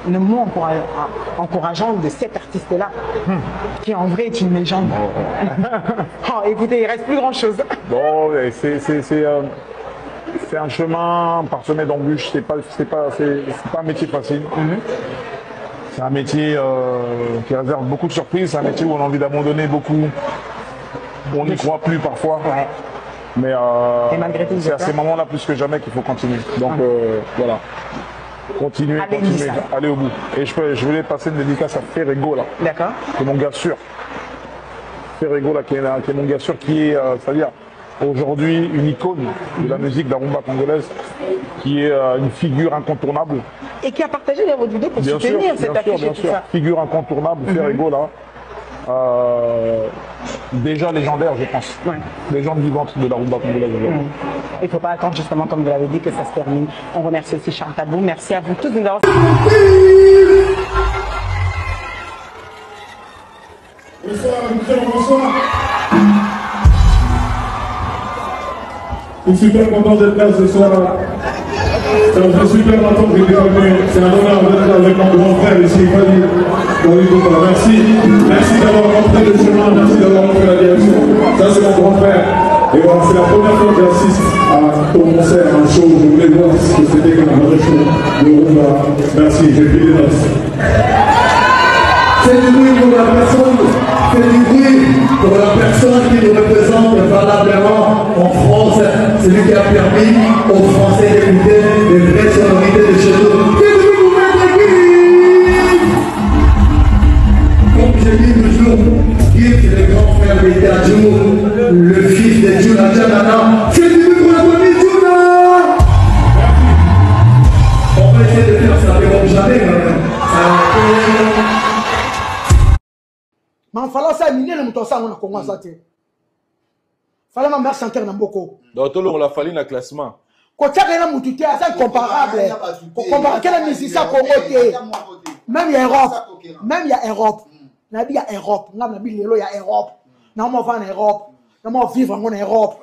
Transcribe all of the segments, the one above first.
Le mot encourageant de cet artiste-là, qui en vrai est une légende. Oh, écoutez, il ne reste plus grand-chose. Bon, c'est un chemin parsemé d'embûches, c'est pas un métier facile. C'est un métier qui réserve beaucoup de surprises, c'est un métier où on a envie d'abandonner beaucoup, où on n'y croit plus parfois. Ouais. Mais c'est à ces moments-là plus que jamais qu'il faut continuer. Donc voilà. Continuer, aller au bout. Et je voulais passer une dédicace à Ferrego là. D'accord. Qui est mon gars sûr. Ferrego là, qui est mon gars sûr, qui est, c'est-à-dire aujourd'hui une icône de la musique de la rumba congolaise, qui est une figure incontournable. Et qui a partagé votre vidéo pour soutenir cette affiche. Bien sûr. Figure incontournable, Ferrego là. Déjà légendaire, je pense. Ouais. Légende vivante de la rumba congolaise. Il ne faut pas attendre, justement, comme vous l'avez dit, que ça se termine. On remercie aussi Charles Tabou. Merci à vous tous de nous avoir... Bonsoir. Je suis super content d'être là ce soir. Ça me fait super longtemps que j'étais venu. C'est un honneur d'être avec mon grand frère ici. Merci. Merci d'avoir montré le chemin. Merci d'avoir montré la direction. Ça, c'est mon grand frère. Et voilà, c'est la première fois que j'assiste à ton concert, à un show. Je voulais voir ce que c'était comme un vrai show de rumba. Merci, j'ai pris les notes. C'est du bruit pour la personne. C'est du bruit pour la personne qui nous représente valablement en France. C'est lui qui a permis aux Français d'écouter les vraies sonorités de chez nous. Comme j'ai dit toujours, Gims c'est le grand frère de Tadjou, le fils de Djuna Djanana. C'est du bruit pour la famille Djuna. On va essayer de faire ça, mais bon, jamais. Mais fallait ça miner le mouton ça on a commencé à te. Fallait ma mère chanter dans beaucoup. Donc tout le monde a fallu dans le classement. Quand tu as un mouton c'est incomparable. Comparable quelle musicien Congo même il y a Europe. Même il y a Europe. Nabi il y a Europe. Nabi lelo il y a Europe. Na mo va en Europe. Na mo vivre en Europe.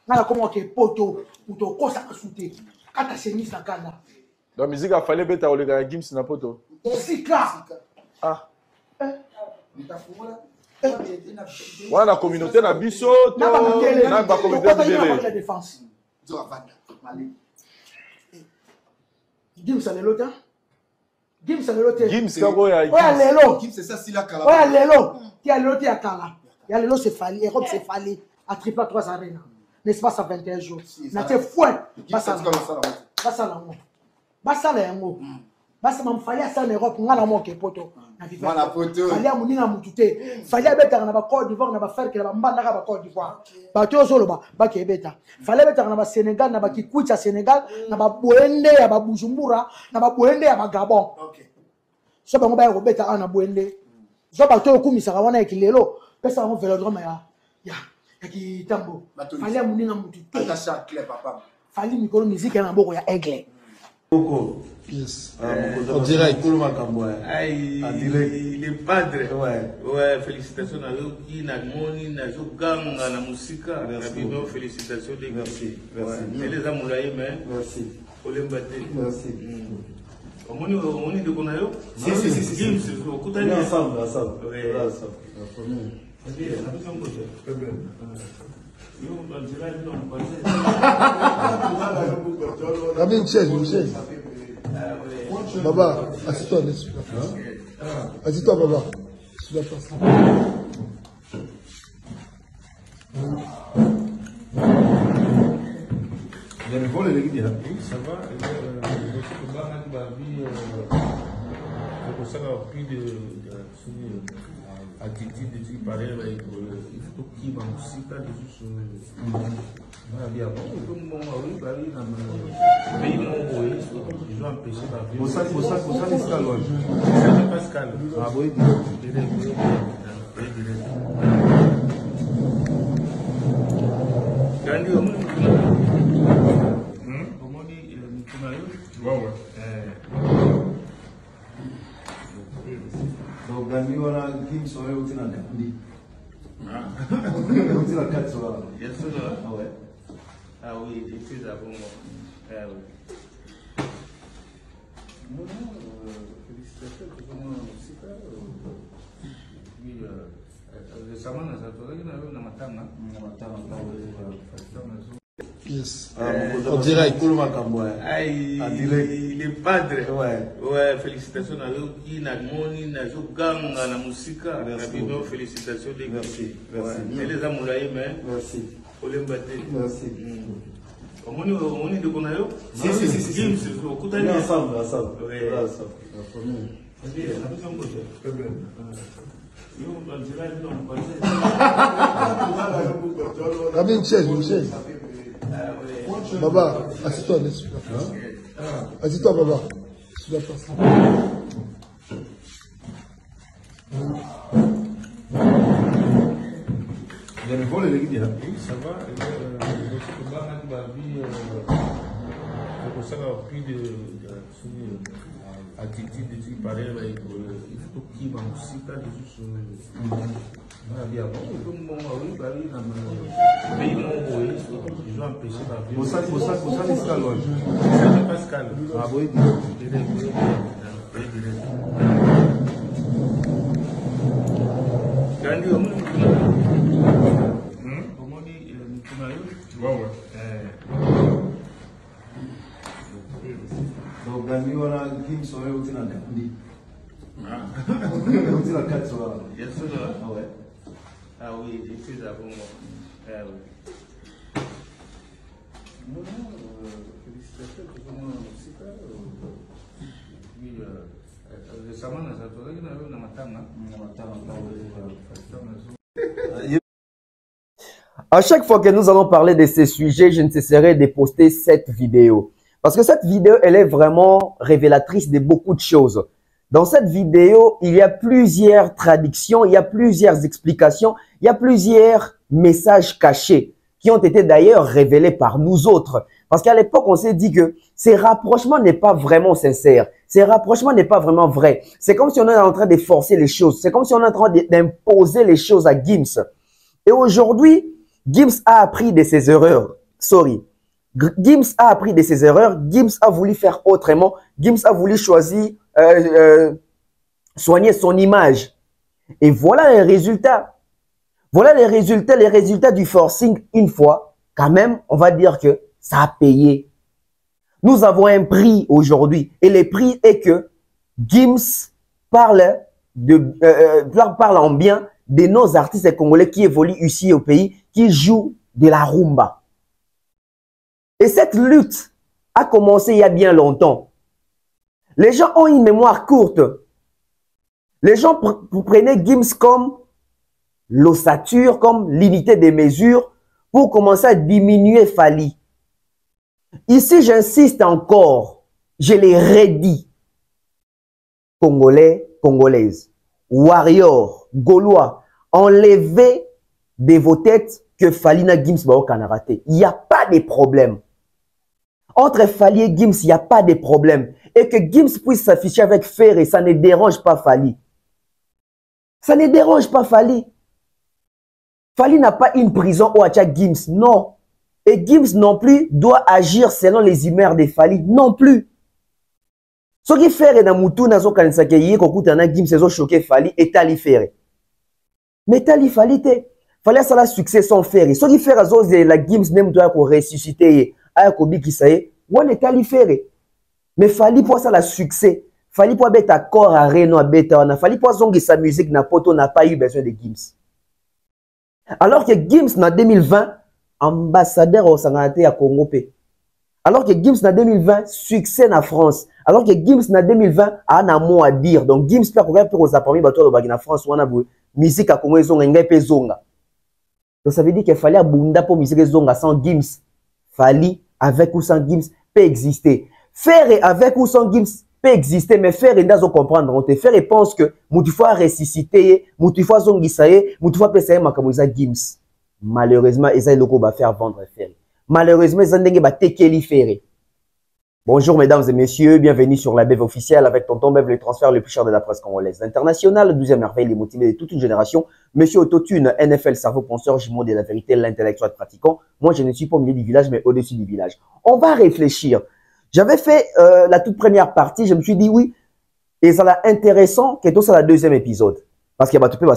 Na comment que poto mouton ko ça souté. Kata semis na kana. Donc musique a fallu beta o le gars Gims na poto. C'est classe. Ah. Ouais, la communauté na biso na ba communauté de défense. Gims c'est le lota. Gims c'est le lota. Gims kako ya Gims. Ouais lelo. Gims c'est ça si la kala. Ouais lelo. Qui a lelo qui a kala. Il y a lelo c'est fallé, Europe c'est fallé à triple 3 arena. N'est-ce pas ça 21 jours. Na te fouet. Basa la ngo. Basa la ngo. Basa mam fallait ça en Europe ngala mo ke poto. Voilà poto. Fallait amuninga mutute. Fallait beta na ba Côte d'Ivoire na ba faire que na ba mbanda ka ba Côte d'Ivoire. Ba to solo ba ke beta. Fallait beta na ba Sénégal na ba Kikwita Sénégal na ba Boende ya ba Bujumbura na ba Boende ya ba Gabon. OK. So ba ngoba ya beta ana Boende. So ba to kumisa ka wana ekilelo. Pesa ngo velodrome ya ki tambo. Fallait amuninga mutute. Attacha clé papa. Fallait mikolo musique na boko ya aigle. Yes. En direct. Il est padre. Ouais, félicitations à eux qui n'a moni, n'a ganga, na musika. Félicitations des merci. Et les amouraïs, mais. Merci. Merci. On est de Konayo? Si. On est ensemble. Ramène une chaise. Baba, assieds-toi, assieds-toi, Baba. Sur la place. Il y a le vol, il est bien. Oui, ça va. C'est ça a pris de attitude de dire pareil, il faut qu'il y ait aussi pas de choses. Ils ont empêché la vie. Pour ça, c'est ça, loin. C'est Pascal. Ah oui. Gandhi, donc Gandhi, on a qui sont là aussi dans Gandhi. Aussi dans 4 soirs. Bien sûr. Ah ouais. Ah oui, j'ai fait ça pour moi. Ah oui. Non, félicitations pour moi aussi. Oui, récemment, nous avons matanga. Yes. En direct. Il est padre. Ouais. Ouais, félicitations à eux qui n'a moni, n'a ganga, na musika. Félicitations des Merci. Merci. Et les amouraïs, mais. Merci. Merci. On est de Konayo? Si. On est ensemble. Ouais. Ramène une chaise. Baba, assieds-toi, laisse-moi. Assieds-toi, Baba. Je dois faire ça. Il y a le vol, il est bien. Oui, ça va. C'est ça a pris de attitude de dire pareil, il faut qu'il y ait aussi pas de choses. Ils ont empêché la vie. Pour ça, c'est ça, loin. C'est Pascal. Ah oui. Gandhi, donc Gandhi, on a qui sont là aussi dans Gandhi. Aussi dans 4 soirs. Bien sûr. Ah ouais. Ah oui, j'ai fait ça pour moi. Ah oui. Non, félicitations pour moi aussi. Oui, récemment, nous avons matanga. À chaque fois que nous allons parler de ces sujets, je ne cesserai de poster cette vidéo. Parce que cette vidéo, elle est vraiment révélatrice de beaucoup de choses. Dans cette vidéo, il y a plusieurs traductions, il y a plusieurs explications, il y a plusieurs messages cachés qui ont été d'ailleurs révélés par nous autres. Parce qu'à l'époque, on s'est dit que ces rapprochements n'est pas vraiment sincères. Ces rapprochements n'est pas vraiment vrai. C'est comme si on est en train de forcer les choses. C'est comme si on est en train d'imposer les choses à Gims. Et aujourd'hui, Gims a appris de ses erreurs. Gims a appris de ses erreurs. Gims a voulu faire autrement. Gims a voulu choisir, soigner son image. Et voilà les résultats. Voilà les résultats du forcing. Une fois, quand même, on va dire que ça a payé. Nous avons un prix aujourd'hui. Et le prix est que Gims parle en bien de nos artistes congolais qui évoluent ici au pays, qui jouent de la rumba. Et cette lutte a commencé il y a bien longtemps. Les gens ont une mémoire courte. Les gens prenaient Gims comme l'ossature, comme l'unité des mesures pour commencer à diminuer Fally. Ici, j'insiste encore, je l'ai redit. Congolais, Congolaises, Warriors, Gaulois, enlevez de vos têtes que Fally na Gims bao kanarate. Il n'y a pas de problème. Entre Fally et Gims, il n'y a pas de problème. Et que Gims puisse s'afficher avec Ferré, ça ne dérange pas Fally. Ça ne dérange pas Fally. Fally n'a pas une prison au Acha Gims, non. Et Gims non plus doit agir selon les humeurs de Fally, non plus. Ce qui fait na mutu na zo kanisa ke yiko kutana Gims ezo choquer Fally et tali Ferré. Mais tali Fally te. Fally ça la succès sans Ferré. Ce qui fait azo la Gims nem doit ko ressusciter aya ko bikisa ye, wana tali Ferré. Mais Fally pour ça la succès. Fally pour beta corps à Reno à beta wana. Fally pour zongi sa musique na poto n'a pas eu besoin de Gims. Alors que Gims, en 2020, ambassadeur au Sangaté à Congo. Alors que Gims na 2020, succès na France. Alors que Gims na 2020, a un mot à dire. Donc Gims peut courir pour aux appareils bateaux de na France, ou on a musique à Congo, zonga, ngaipe zonga. Donc ça veut dire qu'il fallait abunda pour musique zonga sans Gims. Fallait avec ou sans Gims peut exister. Faire avec ou sans Gims peut exister, mais faire et d'azo comprendre. On te fait pense que Moutifoua ressuscité, Moutifoua zongisaye, Moutifoua pesaye makamoisa Gims. Malheureusement, Eza Loko va faire vendre faire. Malheureusement, Eza Ndenge va tekeli faire. Bonjour mesdames et messieurs, bienvenue sur la BEV officielle avec Tonton Bev, le transfert le plus cher de la presse congolaise. International, 12e merveille, les motivés de toute une génération. Monsieur Autotune, NFL, cerveau penseur, jumeau de la vérité, l'intellectuel pratiquant. Moi, je ne suis pas au milieu du village, mais au-dessus du village. On va réfléchir. J'avais fait la toute première partie, je me suis dit oui, et ça l'a intéressant que tout ça la deuxième épisode. Parce qu'il y a tout le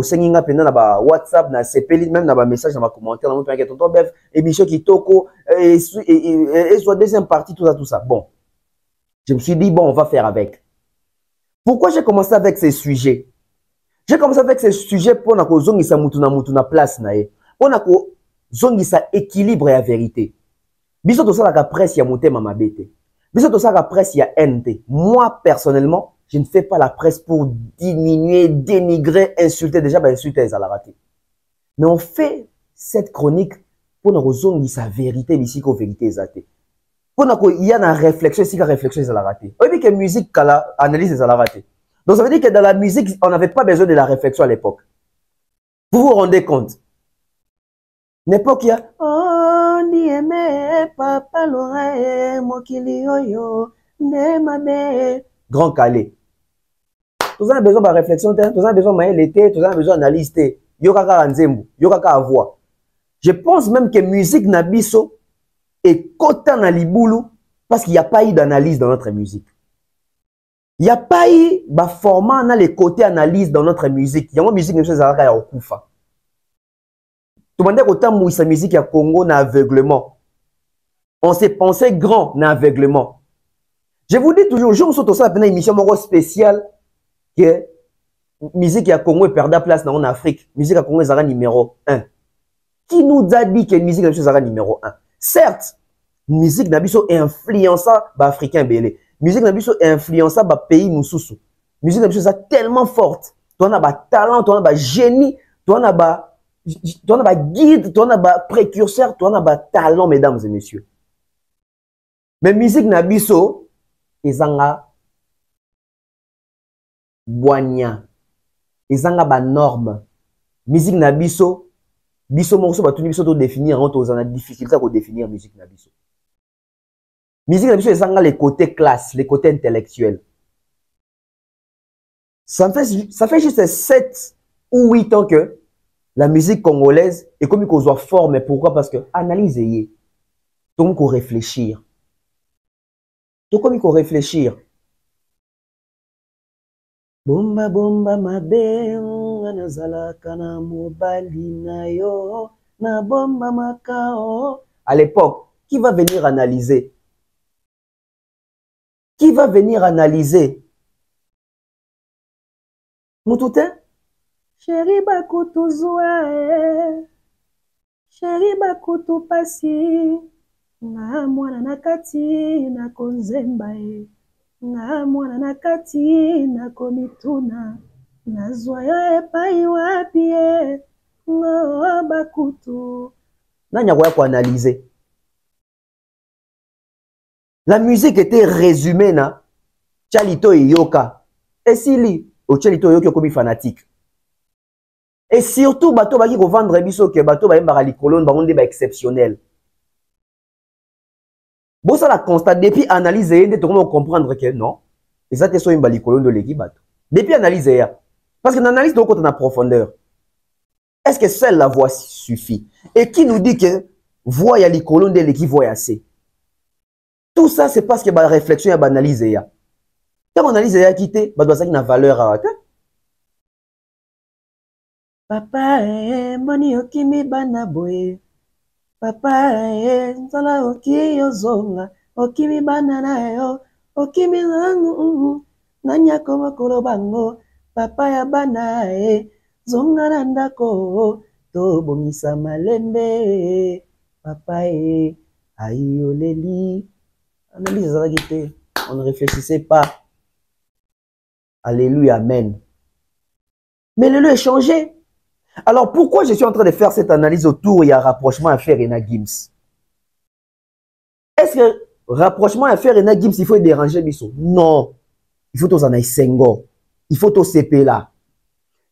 senginga pendant na WhatsApp, na CPL, même na message, na commentaire, na mon Tonton Bev, émission qui toko, et soit deuxième partie, tout ça. Bon, je me suis dit bon, on va faire avec. Pourquoi j'ai commencé avec ces sujets? J'ai commencé avec ces sujets pour na ko zongisa mutuna place na ye, pour na ko zongisa équilibre et la vérité. Biso to ça la presse ya motema mabete. Biso to ça la presse ya NT. Moi personnellement, je ne fais pas la presse pour diminuer, dénigrer, insulter. Déjà, insulter les alarate. Mais on fait cette chronique pour nous résoudre sa vérité, ici qu'au vérité exacte. Pour nous il y a une réflexion ici, la réflexion des alarate. On dit que la musique, analyse les alarate. Donc ça veut dire que dans la musique, on n'avait pas besoin de la réflexion à l'époque. Vous vous rendez compte? L'époque, il y a oh, ni aimé, papa l'oreille, mokili oyo, ne mabe. Grand Calais. Tous avez besoin de réflexion, tous avez besoin de l'été, tous avez besoin d'analyse. Yokaka Nzembo, Yokaka voix. Je pense même que musique Nabiso est cotant na liboulou parce qu'il n'y a pas eu d'analyse dans notre musique. Il n'y a pas eu de format dans les côtés analyse dans notre musique. Il y a une musique qui est au Koufa. Tout le monde dit qu'autant de musique à Congo na aveuglement. On s'est pensé grand na aveuglement. Je vous dis toujours, je vous saute ça pendant une émission spéciale que musique à Congo est perdue place en Afrique. Musique à Congo est numéro 1. Qui nous a dit que musique est numéro 1? Certes, musique nabiso est influençant les Africains belé. Musique nabiso est influençant les pays mususu. Musique nabiso est tellement forte. Tu as un talent, tu as un génie, tu as un guide, tu as un précurseur, tu as un talent, mesdames et messieurs. Mais musique nabiso ezanga boigna ezanga ba norme musique na biso morceau ba tuni biso to définir on to na difficulté à définir musique na biso ezanga les côtés classe, les côtés intellectuels. Ça fait juste 7 ou 8 ans que la musique congolaise est comme qu'on soit fort. Mais pourquoi? Parce que analysez, donc qu'on réfléchir. Donc comme il faut réfléchir. Bomba bomba mabe nazala kana mobali na yo na bomba makao. À l'époque, qui va venir analyser? Qui va venir analyser? Moutoutin? Chéri bakutu zoe. Chéri bakutu pasi. Nga mwana nakati na konzemba e nga mwana nakati na komituna nazwa yo epai wapi e nga bakutu. Nanya kwa analyser. La musique était résumée na Chalito et Yoka. Et si au Chalito Yoka comme fanatique. Et surtout bato baki ko vendre biso ke bato ba yembara likolon ba onde ba exceptionnel. Bon, ça la constate depuis analyser, on comprendre que non, et ça c'est une balicolo de l'équipe. Depuis analyser, parce que l'analyse donc on a profondeur. Est-ce que seule la voix suffit? Et qui nous dit que voix y a l'écolo de l'équipe voix assez? Tout ça c'est parce que la réflexion et l'analyse. Quand on analyse a quitté, bah doit ça une valeur à papa moni okimi bana boye. Papa nzala oki yozonga okimi banana yo okimi zangu nanya koma kolobango papa ya bana zonga na ndako to bongisa malembe papa Aïe, oleli. Analyse la guitare. On ne réfléchissait pas. Alléluia, amen. Mais le lieu est changé. Alors pourquoi je suis en train de faire cette analyse autour, il y a rapprochement à faire Rena Gims? Est-ce que rapprochement à faire Rena Gims, il faut déranger Bisso? Non. Il faut tous en sengo. Il faut tous CP là.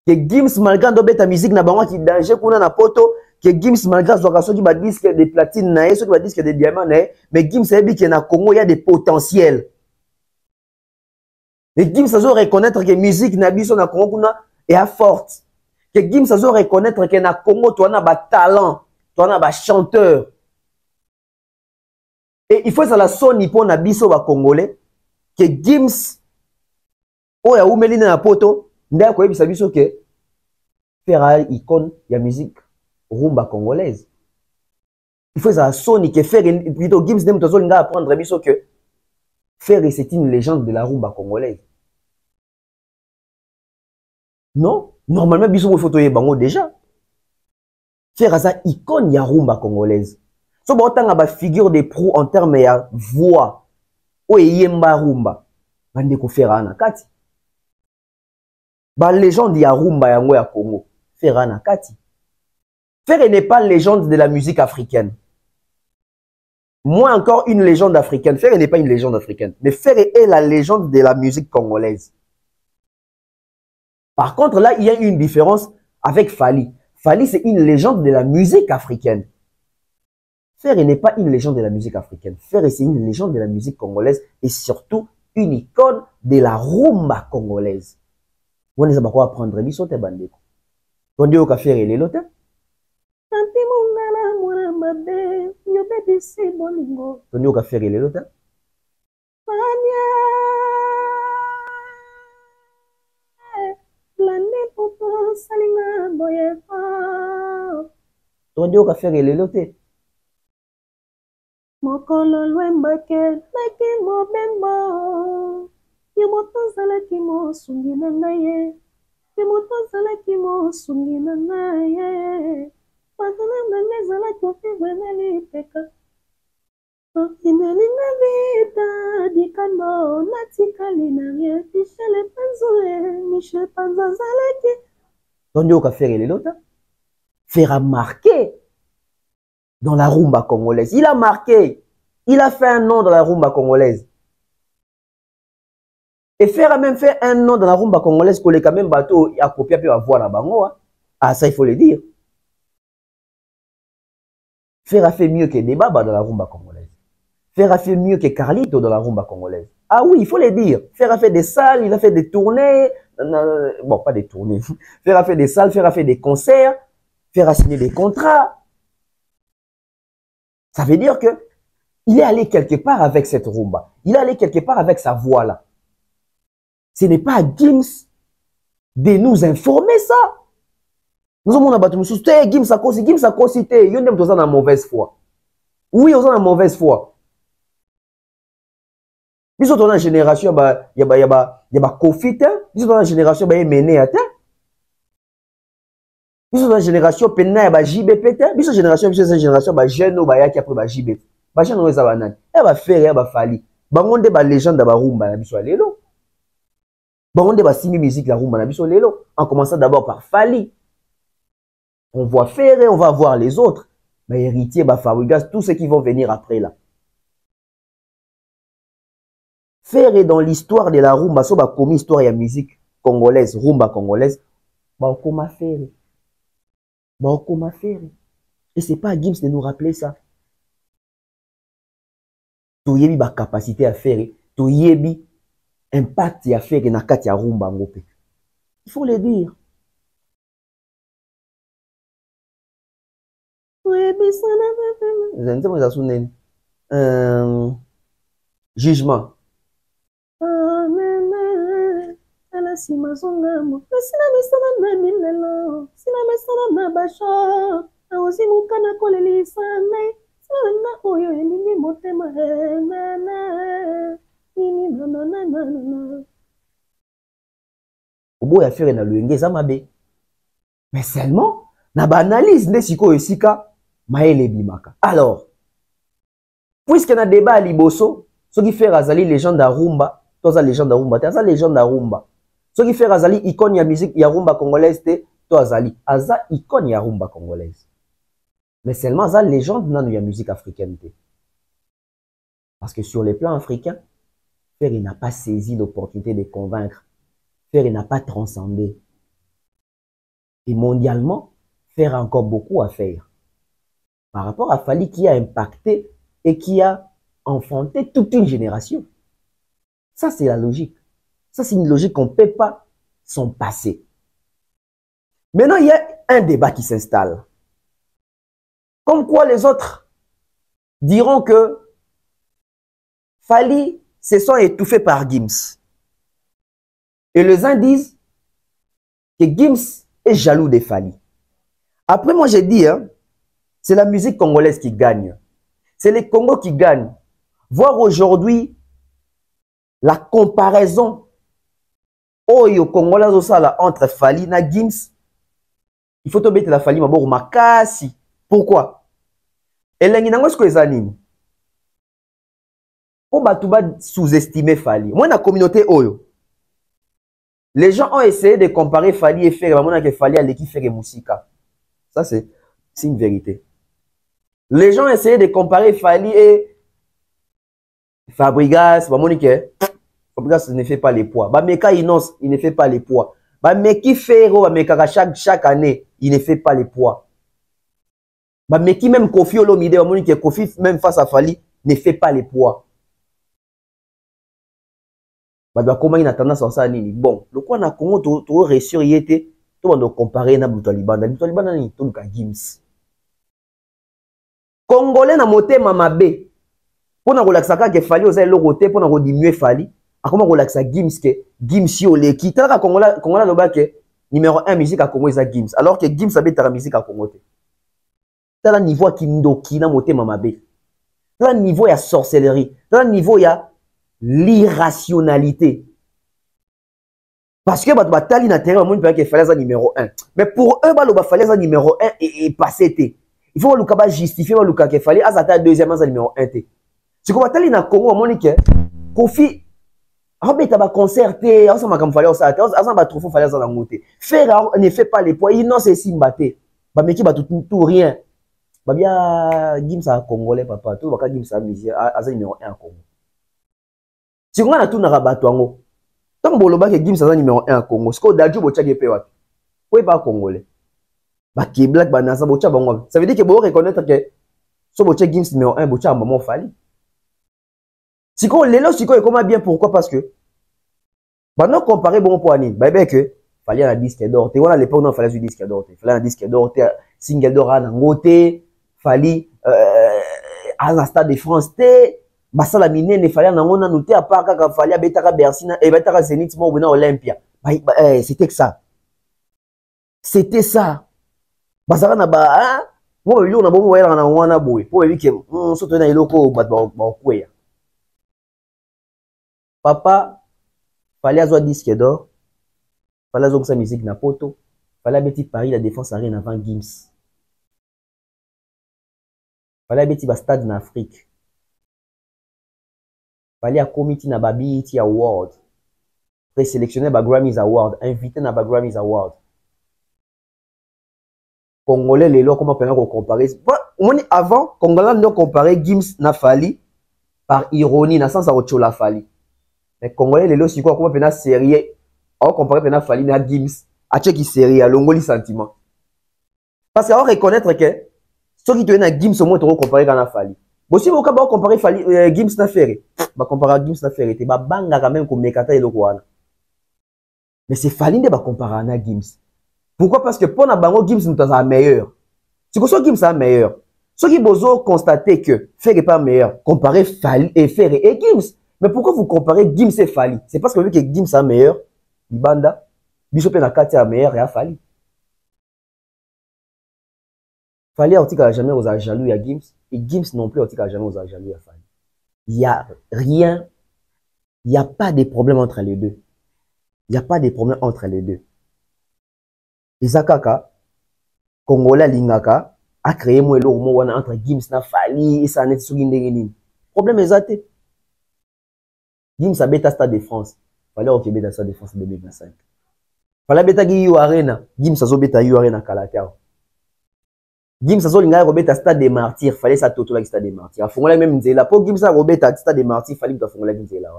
Que Gims malgré ta musique n'a pas qui danger qu'on a poto, que Gims malgré son qui va disque de platine na qui va disque de diamant mais Gims c'est bien qu'il y a Congo il y a des potentiels. Et Gims ça doit reconnaître que musique na biso na Congo est forte. Que Gims ça doit reconnaître que na Congo tu as ba talent, tu as ba chanteur. Et il faut ça la sonne pour na biso ba congolais que Gims oya umeli na poto nda ko yebisa biso ke faire icône ya musique rumba congolaise. Il faut ça sonne que faire plutôt Gims dem to zolinga apprendre biso que faire c'est une légende de la rumba congolaise. Non, normalement biso mo photo bango déjà. Faire ça icône ya rumba congolaise. So ba otanga ba figure de proue en termes ya voix o yemba rumba. Bande ko faire na kati. Ba légende ya rumba yango ya Congo. Faire na kati. Faire n'est pas légende de la musique africaine. Moi encore une légende africaine. Faire n'est pas une légende africaine, mais Faire est la légende de la musique congolaise. Par contre, là, il y a une différence avec Fally. Fally, c'est une légende de la musique africaine. Faire n'est pas une légende de la musique africaine. Faire, c'est une légende de la musique congolaise et surtout une icône de la rumba congolaise. Vous ne savez pas quoi apprendre. Vous savez pas quoi faire les lotes. Vous ne faire les lotes. Tu vas faire les lotés. Mokolo lwembake naki mobembo ye moto zalaki mosungi na ngai ye moto zalaki mosungi na ngai patana na zalaki ofivre na lipeka inalinga vita dikando natikali na rien Michel Panzole Michel Panza zalaki. Tu vas faire les lotés. Faire marquer dans la rumba congolaise. Il a marqué. Il a fait un nom dans la rumba congolaise. Et Faire a même fait un nom dans la rumba congolaise que les quand même bateau a copié puis va voir la bango. Ah, ça il faut le dire. Faire a fait mieux que Debaba dans la rumba congolaise. Faire a fait mieux que Carlito dans la rumba congolaise. Ah oui, il faut le dire. Faire a fait des salles, il a fait des tournées. Bon, pas des tournées. Faire a fait des salles, Faire a fait des concerts. Faire a signé des contrats. Ça veut dire que il est allé quelque part avec cette rumba. Il est allé quelque part avec sa voix là. Ce n'est pas à Gims de nous informer ça. Nous avons battu Gims a cosité. Yon dem toza na mauvaise foi. Oui, on a na mauvaise foi. Biso dans la génération yaba Kofi te. Biso dans la génération ba Mené ate. Biso dans la génération penna yaba JBP te. Biso génération ba jeune ba yaki après ba JBP. Ba jeune oza banani. E ba Faire ba Fally. Bango nde ba légende ba rumba na biso lelo. Bango nde ba simi musique la rumba na biso lelo. En commençant d'abord par Fally. On voit Faire et on va voir les autres. Bah, héritier, bah, Fabregas, tous ceux qui vont venir après là. Faire est dans l'histoire de la rumba, so bah, comme histoire et musique congolaise, rumba congolaise, bah, comment faire. Bah, comment faire. Et c'est pas à Gims de nous rappeler ça. Tu yebi ba capacité à faire, tu yebi impact à faire na kati ya rumba ngope. Il faut le dire. Jugement. Oboya faire na luenge za mabe. Mais seulement na ba analyse nde siko esika maele bimaka. Alors puisque na débat à liboso ce qui fait Razali légende à rumba toi ça légende à rumba t'as ça légende à rumba ce qui fait Razali icône ya musique ya rumba congolaise toi Azali aza icône ya rumba congolaise mais seulement ça légende nanu ya musique africaine parce que sur les plans africains Ferry n'a pas saisi l'opportunité de convaincre Ferry n'a pas transcendé et mondialement Ferry a encore beaucoup à faire par rapport à Fally qui a impacté et qui a enfanté toute une génération. Ça, c'est la logique. Ça, c'est une logique qu'on ne peut pas s'en passer. Maintenant, il y a un débat qui s'installe. Comme quoi les autres diront que Fally se sont étouffés par Gims. Et les uns disent que Gims est jaloux de Fally. Après, moi, j'ai dit, hein, c'est la musique congolaise qui gagne. C'est les Congos qui gagnent. Voir aujourd'hui la comparaison au Congolais entre Fally et Gims, il faut tomber la Fally maboro makasi. Pourquoi? Elengi nango ce que les animes. Pour batouba sous-estimer Fally. Moi, dans la communauté Oyo, les gens ont essayé de comparer Fally et Ferry. Moi, que Fally a l'équipe Ferry Moussika. Ça, c'est une vérité. Les gens ont essayé de comparer Fally et Fabregas. Fabregas ne fait pas les poids. Meka Inos, il ne fait pas les poids. Meki Ferro, chaque année, il ne fait pas les poids. Meki même Kofi Olomide, Kofi même face à Fally, ne fait pas les poids. Comment il a tendance à ça? Bon, le quoi na Congo, tu réussir y était, tu vas comparer na Boutaliban. Boutaliban, ni tout le Gims. Congolais na motema mabe. Pour na relaxaka ke Fally oza le côté pour na diminuer Fally. A comment relaxa Gims ke Gims yo le qui tala Congolais loba ke numéro 1 musique à Congo eza Gims alors que Gims abeta la musique à Congo te. Tala niveau kindoki na motema mabe. Tala niveau ya sorcellerie, tala niveau ya l'irrationalité. Parce que batali na terrain monde que Fally eza numéro 1. Mais pour eux ba Fally eza numéro 1 et passé te. Il faut que justifier que Fally azata deuxième ans numéro 1 te. Si vous avez na Congo Monique Kofi abeta ba concert te ensemble comme Fally ça ensemble ba trop Fally za ngote. Faire ne fait pas les poids, il non c'est simbaté. Ba meki ba tout rien. Ba bien Gims a congolais papa, tout ba Gims a musique aza numéro 1 en Congo. Si on a tout na rabato ngo. Tant boloba que Gims a numéro 1 en Congo, ce que Dadju bochake pe wapi. Ou pas congolais. Qui black banasa bocha bango. Ça veut dire que vous reconnaître que so bocha Gims numéro 1 bocha maman Fally. Si qu'on les si qu'on comment bien pourquoi parce que non comparer bon pour ani. Bah que Fally a un disque d'or. Tu vois à l'époque non Fally a un disque d'or. Fally a un disque d'or, single d'or à ngote, Fally à la Stade de France té, basala mine ne Fally na ngona noté à part ka Fally a betaka Bercy et betaka Zénith mo bena Olympia. C'était que ça. C'était ça. Basara na ba hein mo bilo na bomo wera na wana boy po ebike soto na iloko ba kweya papa Fally azwa disque d'or Fally azwa sa musique na poto Fally abeti Paris la défense arène avant Gims Fally abeti ba stade na Afrique Fally a comité na ba BET Award présélectionné ba Grammys Award invité na ba Grammys Award Congolais les lois comment on comparer avant Congolais nous comparer Gims na Fally par ironie na sens à ochola Fally mais Congolais les lois c'est quoi comment on sérieux on comparer na Fally na Gims a check sérieux à longoli sentiment parce qu'on reconnaître que ceux qui te na Gims au moins on comparer na Fally bon si on comparer Fally Gims na Ferry ba comparer Gims na Ferry te ba banga quand même comme mekata et wana mais c'est Fally de ba comparer na Gims. Pourquoi? Parce que pour Nabango, Gims nous a meilleur. Si vous Gims est meilleur, ceux qui vous constaté que Ferry n'est pas meilleur, comparez Fally et Ferry et Gims. Mais pourquoi vous comparez Gims et Fally? C'est parce que vu que Gims est meilleur, Banda, Bishop et Nakati est meilleur et à Fally. Fally a jamais osé jaloux à Gims et Gims non plus a jamais osé jaloux à Fally. Il n'y a rien, il n'y a pas de problème entre les deux. Il n'y a pas de problème entre les deux. Isakaka, Congolais Lingaka, a créé moi le roman entre Gims na Fally et ça n'est pas Problème est Gims a bêta Stade de France. Fallait au Québec dans Stade de France en 2025. Fallait bêta Guillou Arena. Gims a zo bêta Guillou Arena Kalakao. Gims a zo linga robeta Stade des Martyrs. Fallait ça toto la Stade des Martyrs. A fongola même nzela. Pour Gims a robeta Stade des Martyrs. Fallait que fongola nzela.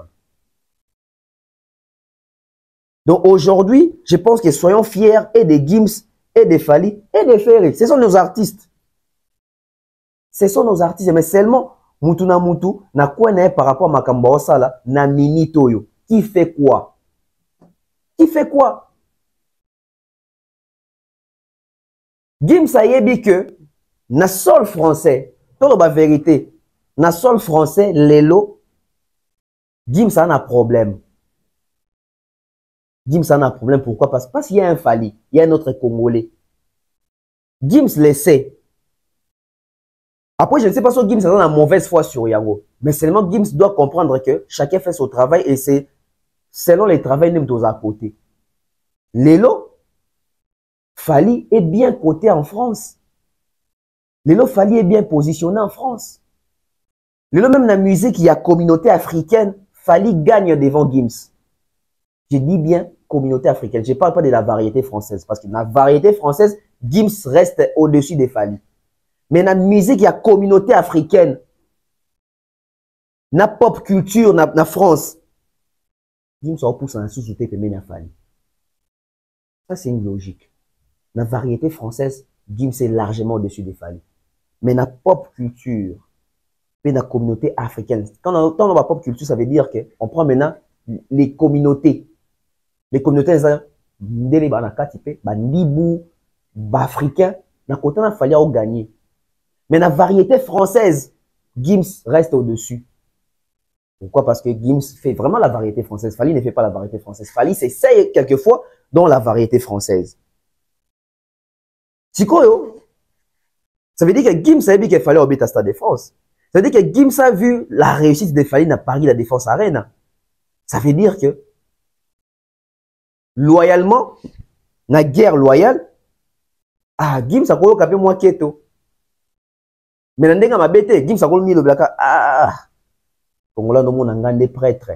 Donc aujourd'hui, je pense que soyons fiers et des Gims et des Fally et des Ferry. Ce sont nos artistes. Ce sont nos artistes. Mais seulement, Moutou na Moutou, na quoi n'est par rapport à Makambo Osala, na Mini Toyo. Qui fait quoi? Qui fait quoi? Gims a yebi que, na sol français, tout la vérité, na sol français, Lelo, Gims a un problème. Gims a un problème. Pourquoi? Parce qu'il y a un Fally, il y a un autre Congolais. Gims le sait. Après, je ne sais pas si Gims a une mauvaise foi sur Yango. Mais seulement Gims doit comprendre que chacun fait son travail et c'est selon les travails même tous à côté. Lelo, Fally est bien coté en France. Lelo, Fally est bien positionné en France. Lelo, même dans la musique, il y a communauté africaine. Fally gagne devant Gims. Je dis bien communauté africaine. Je ne parle pas de la variété française. Parce que dans la variété française, Gims reste au-dessus des Fally. Mais dans la musique, il y a communauté africaine. Dans la pop culture, dans la France. Gims a poussé en sous-souté que mais Fally. Ça, c'est une logique. Dans la variété française, Gims est largement au-dessus des Fally. Mais dans la pop culture, et dans la communauté africaine, quand on parle de pop culture, ça veut dire qu'on prend maintenant les communautés. Les communautés, les Nibou, Africains, dans le côté, il fallait gagner. Mais dans la variété française, Gims reste au-dessus. Pourquoi? Parce que Gims fait vraiment la variété française. Fally ne fait pas la variété française. Fally s'essaye quelquefois dans la variété française. Chikoyo, ça veut dire que Gims a vu qu'il fallait obéir à Stade de France. Ça veut dire que Gims a vu la réussite de Fally dans Paris, la Défense Arena. Ça veut dire que loyalement, la guerre loyale, Gims a koyo kapé moi keto. Mais dans le cas Gims a mis le blaka. Congola no mon ngande prêtre.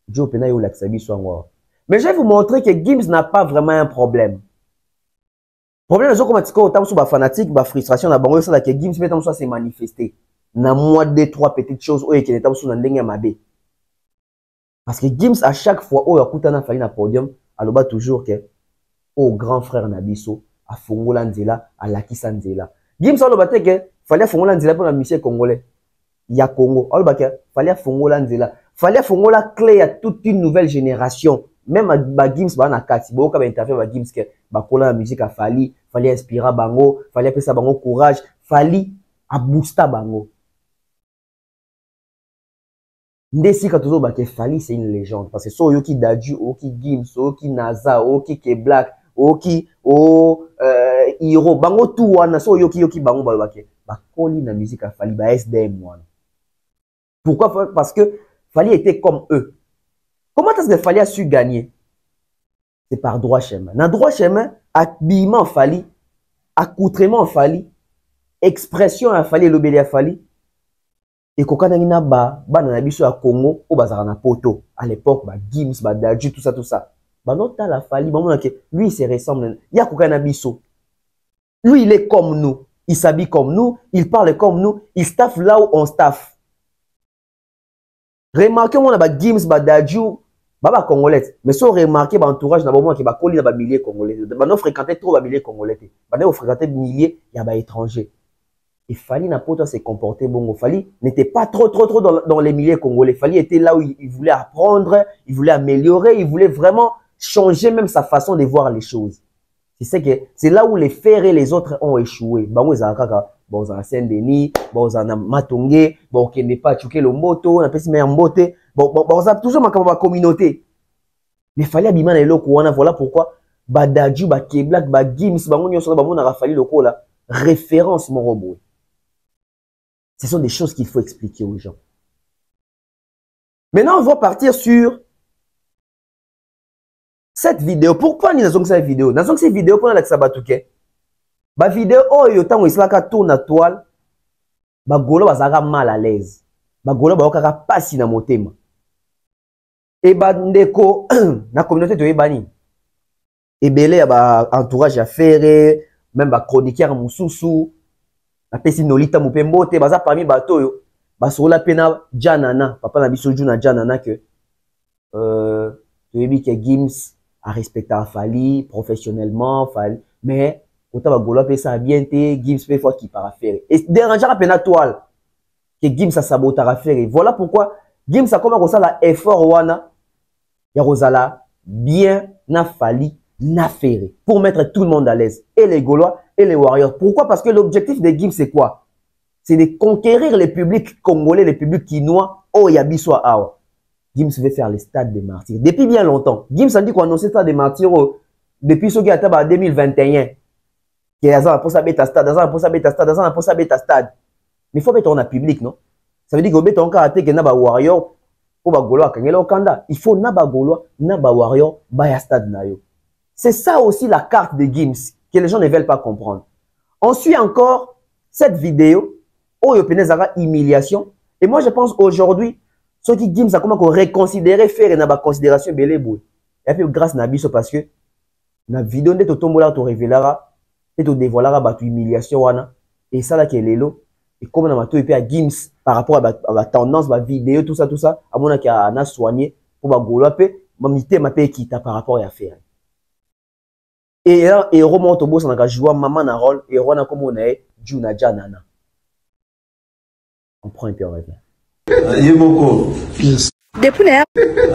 Dieu pena yo laksabi soir. Mais je vais vous montrer que Gims n'a pas vraiment un problème. Problème c'est comme tiko tam sou ba fanatique, ba frustration na bango ça là que Gims met tam sou s'est manifesté. Na moi deux trois petites choses oye qui tam sou na ndenge mabe. Parce que Gims à chaque fois oyo akutana Fally na podium, aloba toujours que au grand frère Nabiso a fongola nzela, a lakisa nzela. Gims aloba te que Fally fongola nzela pour la musique congolais. Il y a Congo. Aloba que Fally fongola nzela. Fally fongola clé à toute une nouvelle génération. Même à Gims ba na kati, bo ka ba interview ba Gims que ba kola la musique a Fally inspira bango, Fally apesa bango courage, Fally a boosta bango. Ndesi ka tozo ba que Fally c'est une légende parce que so yoki Dadju, oki Gims, oki Naza, oki K Black, oki Hiro, bango tout wana so yoki bango ba que ba koli na musique a Fally ba SDM wana. Pourquoi? Parce que Fally était comme eux. Comment est-ce que Fally a su gagner? C'est par droit chemin. Dans droit chemin, habillement Fally, accoutrement Fally, expression à Fally, l'obéli à Fally. Et quand on a na biso à Congo, au bazar na poto, à l'époque, Gims, Dadju, tout ça. Notre la Fally, lui il se ressemble. Il y a Kokana biso. Lui il est comme nous, il s'habille comme nous, il parle comme nous, il staff là où on staff. Remarquez on a Gims, Dadju, Baba congolais, mais si on remarque l'entourage n'a pas qui va coller dans milliers congolais, on fréquentait trop milliers congolais, on fréquentait milliers il y a étrangers. Et Fally n'a pas se comporter bon. Fally n'était pas trop dans les milliers congolais. Fally était là où il voulait apprendre, il voulait améliorer, il voulait vraiment changer même sa façon de voir les choses. C'est là où les Ferry et les autres ont échoué. Bon, ils ont Saint-Denis, bon, ils ont Matongé, bon, qui n'est pas choqué le moto, on a pas mbote. Bon, ça toujours ma communauté. Mais Fally abima na eloko wana, voilà pourquoi Dadju, K Black, Gims, bango nyonso bango na Fally loko la référence mon robot. Ce sont des choses qu'il faut expliquer aux gens. Maintenant, on va partir sur cette vidéo. Pourquoi nous avons cette vidéo? Nous avons cette vidéo pour la Sabatouké. La vidéo, oh, il y a un tourne à toile. Golo va mal à l'aise. Bagola baokaka pasi na motema. Et bandeko na communauté de Ebani. Ebele ba entourage à faire, même ba chroniqueur mususu, na pesi nolita mupembote baza parmi bato yo. Basola pena Janana, papa na biso Juna Janana que tu que Gims a respecté Fali professionnellement, Fali, mais autant bagola pe ça bien té Gims pe fois qui para faire. Et dérangeant pena toile que Gims a saboté à faire. Voilà pourquoi Gims a comment ça la effort wana ya Rosala bien na Fali na faire pour mettre tout le monde à l'aise et les Gaulois et les Warriors. Pourquoi? Parce que l'objectif de Gims c'est quoi? C'est de conquérir les publics congolais, les publics quinois. Oh, Yabiswa Awa. Gims veut faire les stades des martyrs. Depuis bien longtemps. Gims a dit qu'on annonçait stade des martyrs depuis ce qui a été en 2021. Qui a un poste à bêta stade, un poste à bêta stade, un poste à bêta stade. Mais il faut mettre en public, non? Ça veut dire que bêta en karaté que naba warrior ou ba golo akangela okanda. Il faut naba golo, naba warrior, baya stade na yo. C'est ça aussi la carte de Gims que les gens ne veulent pas comprendre. On suit encore cette vidéo. Oh, il humiliation. Et moi, je pense aujourd'hui, ceux qui Gims a comment reconsidérer faire une considération belébou. Et puis, grâce à Nabiso, parce que la vidéo de Totombola te révélera et te dévoilera la humiliation. Et ça, là, qui est l'élo. Et comme on a et à Gims par rapport à la tendance, la vidéo, tout ça, à mon avis, on a soigné pour ma golope, ma mité, ma paix qui t'a par rapport à faire. Et là, et remonte au bout, on a joué maman na rôle, et on a comme on est, Juna Janana. On prend un peu en revient. Yemoko. Yes. Depuis là.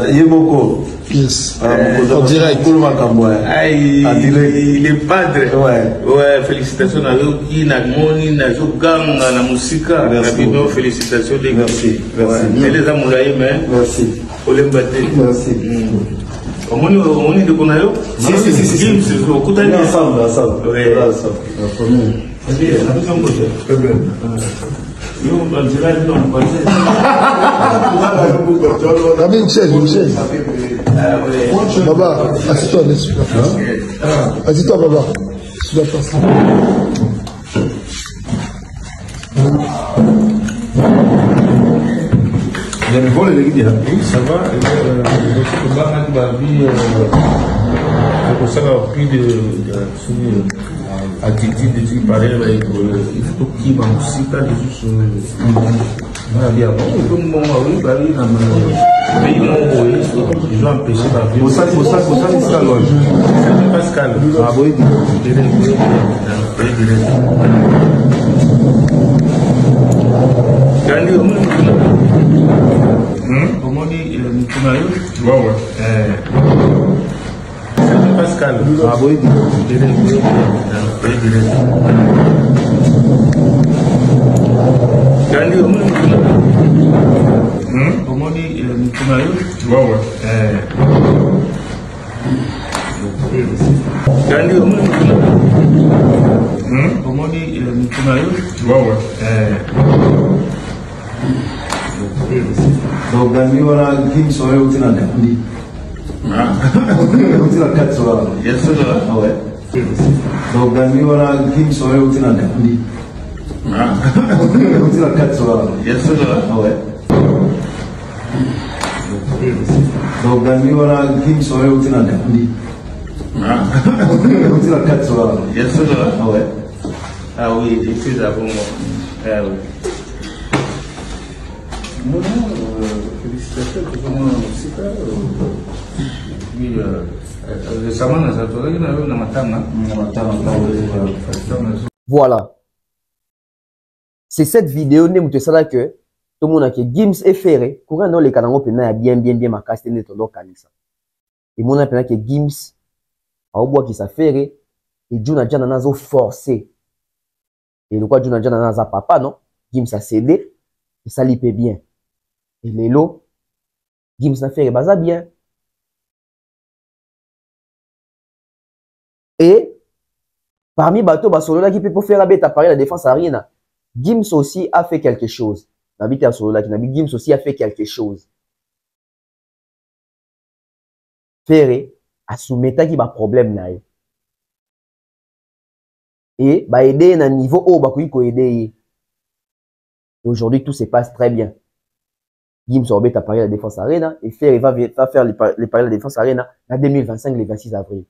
Yemoko. Yes. En direct. Il est padre. Ouais, félicitations à eux qui n'a moni, n'a gang, n'a musika. Rapidement, félicitations des gars. Merci. Et les amouraïs, mais. Merci. Pour les battre. Merci. On est de Konayo? Si. Gims, au coup d'aller. Ensemble. Ouais. Ensemble. La première. Très bien. Michel. Baba, assis-toi, laisse-toi. Assis-toi, Baba. Tu dois passer. Oui, ça va. C'est pour ça qu'il y a plus de attitude de trucs pareils. Il faut qu'il y ait aussi pas de choses. Ils ont empêché la vie. C'est Pascal. Ah oui, comment dit Pascal. Ah oui, comment dit comment dit donc Gandhi wana Gims oyo utina Gandhi. Utina katsola. Yes sir. Ah ouais. Donc Gandhi wana Gims oyo utina Gandhi. Utina katsola. Yes sir. Ah ouais. Donc Gandhi wana Gims oyo utina Gandhi. Utina katsola. Yes sir. Ah ouais. Ah oui, je suis à bon. Ah oui. Non, félicitations pour moi aussi. Puis, récemment, nous avons voilà. C'est cette vidéo que tout le monde a que Gims est ferré. Courant dans les canaux, bien ma casse net dans Kanisa. Et mon appel que Gims a au bois qui s'affaire et Juna Janana a forcé. Et le quoi Juna Janana a papa, non? Gims a cédé et ça lui paie bien. Et les lots, Gims n'a fait baza bien. Et parmi bateau Basolola qui peut faire la bête appareil la défense à rien. Gims aussi a fait quelque chose. N'habite à Solola qui n'habite Gims aussi a fait quelque chose. Ferré a soumettre qui va problème là. Et bah aider un niveau haut bah ko aider. Aujourd'hui tout se passe très bien. Gims Orbet à Paris la Défense Arena et il va faire les Paris la Défense Arena en 2025, le 26 avril.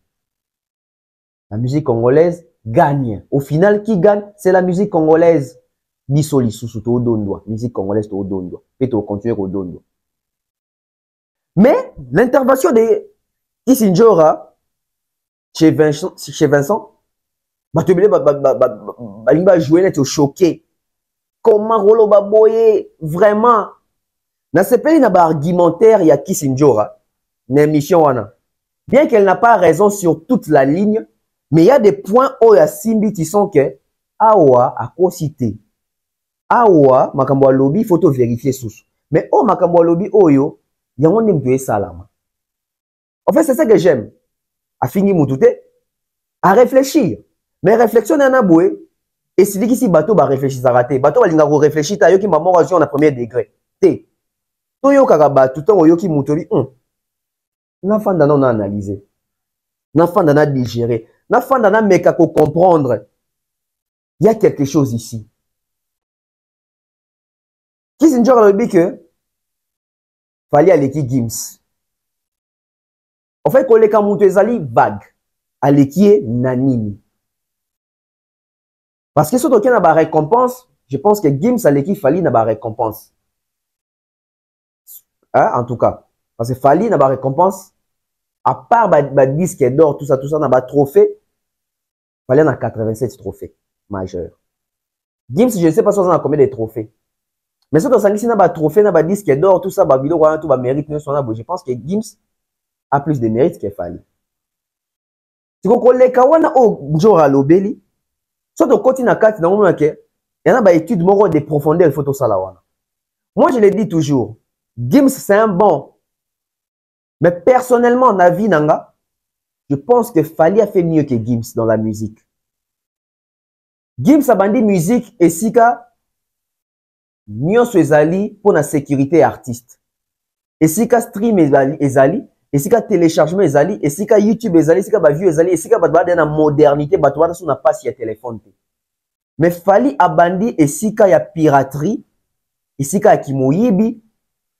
La musique congolaise gagne. Au final, qui gagne? C'est la musique congolaise. Bisoli sous to dondwa. Musique congolaise to dondwa. Et to continuer au dondwa. Mais l'intervention de Kissinjora chez Vincent, Balimba joué net choqué. Comment Rolo Baboye vraiment? Dans ce pays, il y a un argumentaire, il y a Kissinjora, une émission. Bien qu'elle n'a pas raison sur toute la ligne, mais il y a des points où il y a Simbi qui sont que Awa a co-cité. Awa, Makambo Lobby, il faut vérifier sous. Mais oh, Makambo Lobby, Oyo, il y a un peu salama. En fait, c'est ça que j'aime. À finir Moutouté, à réfléchir. Mais réflexion n'a pas boué. Et si ici bateau va réfléchir, ça raté. Bateau va réfléchir, t'as yo qui m'a mort en premier degré. T. Toyo Karaba, tout le temps, yo qui Moutobi. N'enfant d'en analyser. N'enfant d'en digérer. N'enfant d'en meka ko comprendre. Il y a quelque chose ici. Qui s'est dit que fallait aller qui Gims. En fait, quand les Kamoutou ezali vague, aller qui est nanini. Parce que surtout qu'il y a une récompense, je pense que Gims allait qui fallait une récompense. Hein, en tout cas, parce que fallait une récompense. À part disque d'or, tout ça, n'a pas trophée. Fallait en 87 trophées majeurs. Gims, je ne sais pas si on a combien de trophées. Mais si on a un trophée, un disque d'or, tout ça, tout mérite, je pense que Gims a plus de mérite qu'il fallait. Si vous avez un Njora Lobeli, si vous avez un cas, il y a une étude de profondeur de photo salawana. Moi, je le dis toujours, Gims, c'est un bon. Mais personnellement, dans la vie, je pense que Fally a fait mieux que Gims dans la musique. Gims a bandé musique et sika mieux ezali pour la sécurité artiste. Et sika stream ezali, et sika téléchargement ezali, et sika YouTube ezali, et sika view ezali, et sika batwa na modernité, batwa sur na passe ya téléphone. Mais Fally a bandé et sika ya piraterie, et sika ki moyibi,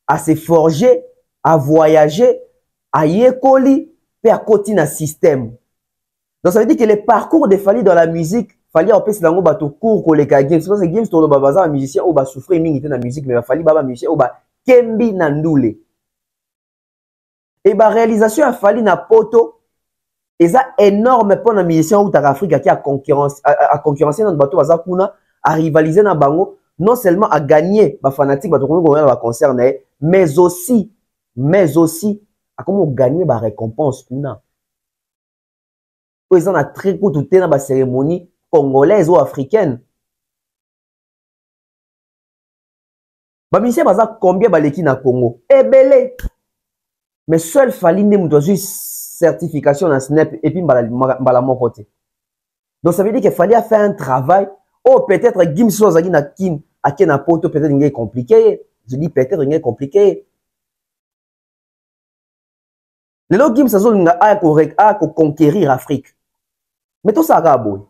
à se forger, à voyager, à yekoli, et à continuer un système. Donc ça veut dire que le parcours de Fally dans la musique, Fally a opé c'est un cours pour les Gims. C'est parce que Gims tout le bazar musicien ou ba souffrir mingi dans la musique, mais Fally baba musicien ou ba kembi nandoule. Et ba réalisation à Fally na poto, et ça énorme pour un musicien ou ta Afrique qui a concurrencer dans bateau bazar kuna, à rivaliser dans bango, non seulement à gagner ba fanatique bateau qu'on va concert mais aussi à comment gagner ba récompense kuna. Ils ont un très court tout dans la cérémonie congolaise ou africaine. Bamisien baza combien baleki na Congo? Ebele. Mais seul Fally ne mouto certification dans Snap et puis mbala mon côté. Donc ça veut dire que Fally a fait un travail. Oh peut-être Gims Sozagi na kin à ken na poto peut-être il est compliqué. Je dis peut-être il est compliqué. Le lot Gims Sozagi a conquérir l'Afrique. Mais tout ça a beau.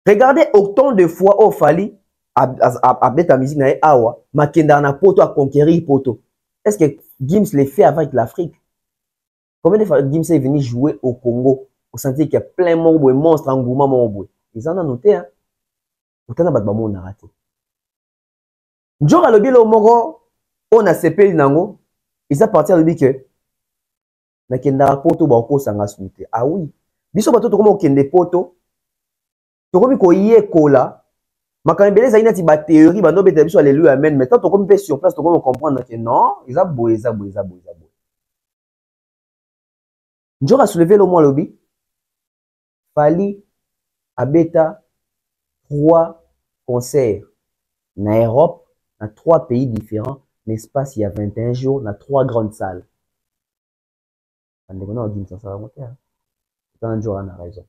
Regardez autant de fois où Fally a mettre la musique na awa, makenda na poto a conquérir poto. Est-ce que Gims le fait avec l'Afrique? Combien de fois Gims est venu jouer au Congo? Vous sentez qu'il y a plein de monstres en gouma mon. Ils en ont noté hein. Pourtant na on a raté. Njora lobi lo moko on a sepeli nango, ils a parti à lui que nakenda poto ba ko sanga sunte. Ah oui. Biso bato to komo kende poto. To komi ko yekola. Makambele za inati ba théorie ba no beta biso alléluia amen. Mais tant to komi pe sur place to komo comprendre que non, ils a boé. Njora soulevé le moins lobby. Fally abeta 3 concerts na Europe, dans 3 pays différents, l'espace il y a 21 jours, dans 3 grandes salles. Njora a raison.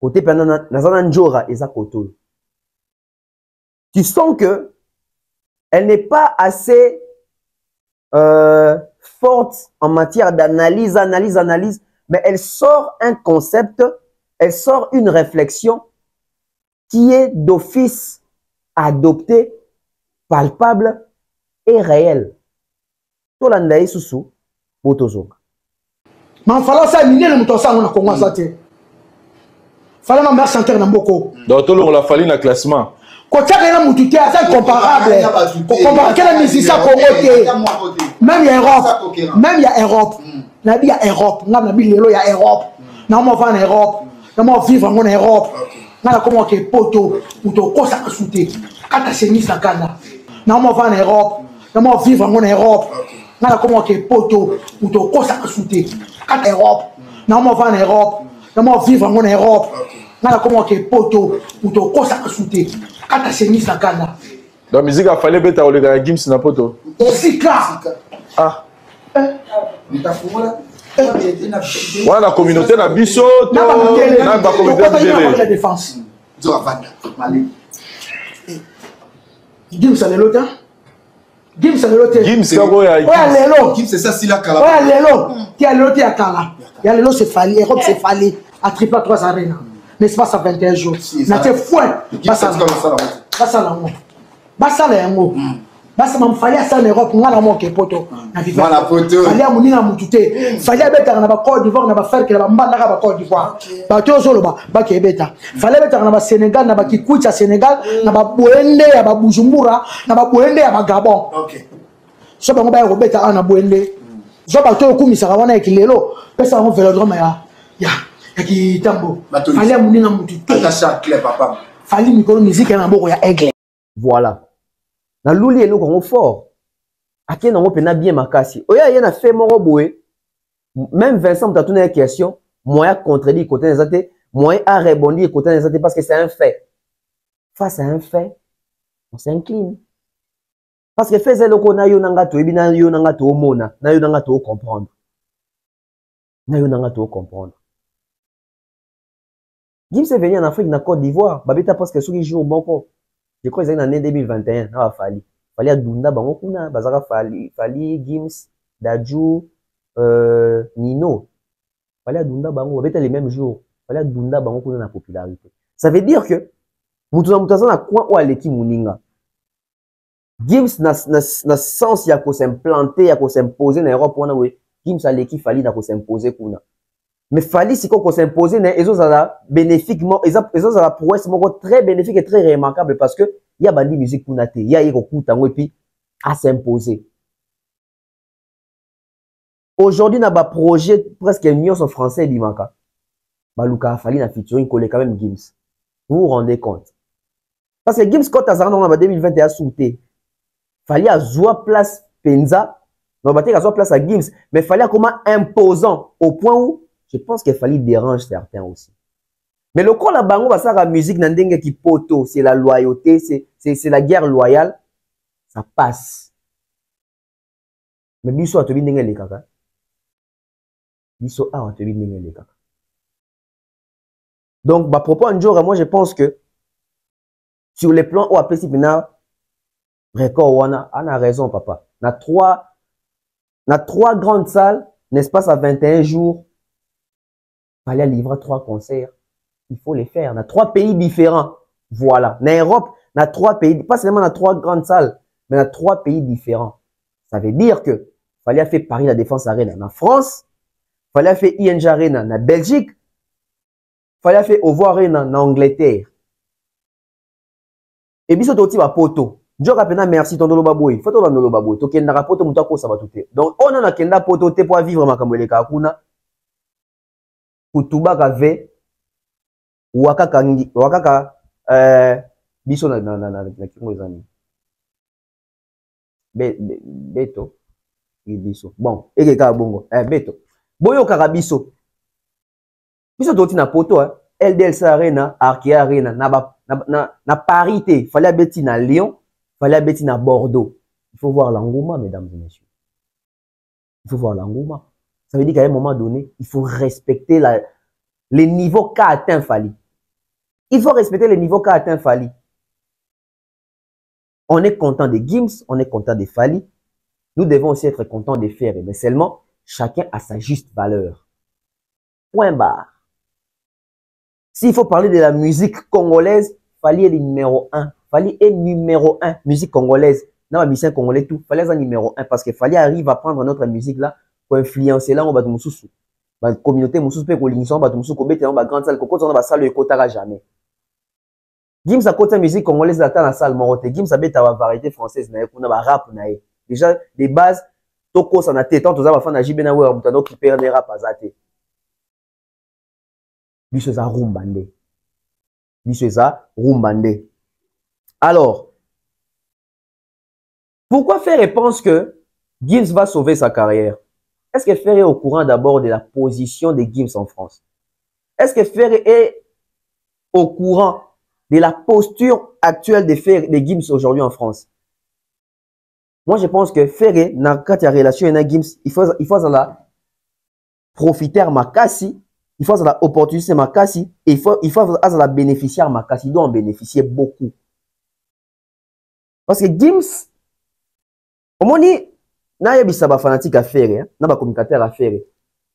Côté pendant Njora et sa koto. Tu sens que elle n'est pas assez forte en matière d'analyse, mais elle sort un concept, elle sort une réflexion qui est d'office adoptée, palpable est réel. Tout l'andaï sous Botozonga. Mais il fallait ça, il y a le ça on a commencé à faire. Fallait ma mère chanter dans beaucoup. Donc tout le monde a fallu dans le classement. Quand tu as un moututé, c'est incomparable. Comparable quel musicien côté. Même il y a Europe. Même il y a Europe. Il y a Europe. Il y a Europe. Non, on va en Europe. Non, on vivre en Europe. Non, comment que poto ou to cosa que souté. Quand tu mis sa cana. Non, on va en Europe. Non, on vivre en Europe. Non, comment que poto ou to cosa que souté. Quand Europe. Non, on va en Europe. Non, on vivre en Europe. Non, comment que poto ou to cosa que souté. Quand tu mis sa cana. La musique a fallu bêta ou le gars Gims n'a pas tout. Aussi classe. Ah. Ouais, la communauté n'a biso, la communauté de défense. Gims c'est l'autre. Gims c'est l'autre. Gims c'est quoi ya? Ouais, l'élo. Gims c'est ça si la cala. Ouais, l'élo. Qui a l'autre à cala. Il y a l'élo c'est fallu, Europe c'est fallu à triple 3 arènes. N'est-ce pas ça 21 jours. Na te fouet. Bassa la mo. Bassa la mo. Bassa mam fallait ça en Europe ngala mo ke poto. Na viva. Voilà poto. Fallait amunina mututé. Fallait beta na ba Côte d'Ivoire na ba faire que na ba mbanda ka ba Côte d'Ivoire. Ba to solo ba ke beta. Fallait beta na ba Sénégal na ba Kikucha Sénégal na ba Boende ya ba Bujumbura na ba Boende ya ba Gabon. OK. So ba ngaba robeta ana Boende. So ba to kumisa ka wana ekilelo. Pesa on velodrome ya qui tambo. Fallait amunina mututé. Attacha clé papa. Fallait micro musique na boko ya aigle. Voilà. Na luli elo ko fort. Ake na pena bien makasi. Oya yena fait moro boé. Même Vincent t'a tourné une question, moi a contredit côté des athées, moi a rebondi côté des athées parce que c'est un fait. Face à un fait, on s'incline. Parce que fait zelo ko na yo nanga to ebi na yo nanga to mona, na yo nanga to comprendre. Na yo nanga to comprendre. Gims est venu en Afrique, na Côte d'Ivoire, babeta parce que sur les jours moko. Je crois que c'est en année 2021, na fali. Fali a dunda bango kuna, bazaka fali Gims, Dadju, Nino. Fali a dunda bango, babeta les mêmes jours. Fali a dunda bango kuna na popularité. Ça veut dire que mutuna na kwa ou aleki muninga. Gims na sens ya ko s'implanter, ya ko s'imposer na Europe wana we. Gims aleki fali na ko s'imposer kuna. Mais fallait si qu'on s'imposer ils ont bénéfiquement ils ont prouesse très bénéfique et très remarquable parce que il y a bandi musique pour nater il y a beaucoup tango et puis à s'imposer. Aujourd'hui on a un projet presque millions en français bimaka baluka fallait na featuring collé quand même Gims. Vous vous rendez compte parce que Gims quand azana en 2021 souté fallait à zoa place penza non baté à zoa place à Gims mais fallait comment imposant au point où je pense qu'il fallait déranger certains aussi. Mais le corps la bango va ça la musique n'andenge qui poto, c'est la loyauté, c'est la guerre loyale, ça passe. Mais biso a te bindenge les kaka. Biso a te bindenge les kaka. Donc bah propos un jour moi je pense que sur les plans où après si bina record wana a raison papa. Na trois grandes salles, n'est-ce pas à 21 jours. Il fallait livrer 3 concerts. Il faut les faire. On a 3 pays différents. Voilà. En Europe, on a 3 pays. Pas seulement on a 3 grandes salles, mais on a 3 pays différents. Ça veut dire que fallait faire Paris la Défense Arena en France. Fallait faire ING Arena en Belgique. Fallait faire Ovo Arena en Angleterre. Et puis, surtout, va poto. Je rappelle, merci, ton dolo baboui. Faut ton dolo baboui. Tu kenda rapoto, moutako, ça va tout. Donc, on a kenda poto, te pour vivre ma kamwele kakuna. Kutubaka ve wakaka biso na kingo ezani beto biso bon ekeka bongo beto boyo kaka biso toti na poto LDLC Arena Arkia Arena na parité fallait beti na Lyon fallait beti na Bordeaux. Il faut voir l'engouement mesdames et messieurs, il faut voir l'engouement. Ça veut dire qu'à un moment donné, il faut respecter les niveaux qu'a atteint Fally. Il faut respecter les niveaux qu'a atteint Fally. On est content de Gims, on est content de Fally. Nous devons aussi être contents de faire, mais seulement chacun a sa juste valeur. Point barre. S'il faut parler de la musique congolaise, Fally est le numéro 1. Fally est numéro 1, musique congolaise. Non, musicien congolais tout. Fallait un numéro 1 parce que fallait arrive à prendre notre musique là pour influencer là on va tout sous. La communauté mususu pe ko lingiso ba mususu ko bete ba grande salle ko ko ba salle ko tara jamais. Gims a côté musique congolaise dans la salle morote. Gims a beta ba variété française na kuna ba rap na ye. Déjà des bases toko ça na tête tant ba fan na jibena we mutano qui perd les rap azate. Biso za rumbande. Biso za rumbande. Alors pourquoi Ferré pense que Gims va sauver sa carrière? Est-ce que Ferré est au courant d'abord de la position de Gims en France? Est-ce que Ferré est au courant de la posture actuelle de Gims aujourd'hui en France? Moi, je pense que Ferré, quand il y a relation avec Gims, il faut la profiter makasi, il faut la opportunité makasi, et il faut la bénéficier makasi. Il doit en bénéficier beaucoup. Parce que Gims, au moins, na yebisa ba fanatique à faire, na ba communicateur à faire.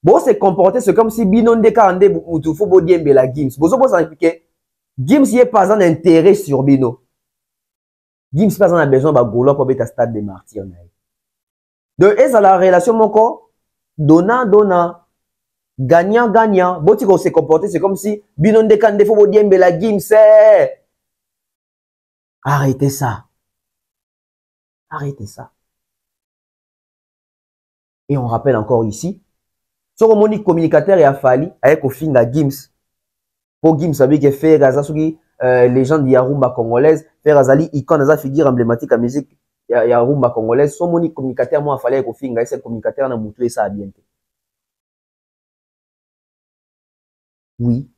Bon se comporter c'est comme si binon de ka ande mutu fo bo diembe la Gims. Bozo bo ça implique Gims y est pas un intérêt sur bino. Gims pas en a besoin ba golo pour beta stade de martyr na. De esa la relation moko donnant gagnant gagnant. Boti ko se comporter c'est comme si binon de ka ande fo bo diembe la Gims. Arrêtez ça. Arrêtez ça. Et on rappelle encore ici, sur le communicateur et Afali, avec au fin de Gims, pour Gims, savez que fait Razasuki, légende de Yarumba congolaise, fait Razali, icône de figure emblématique à musique Yarumba congolaise, son moni communicateur, moi, fallait qu'au fin de ce communicateur n'a moutué ça à bien. Oui.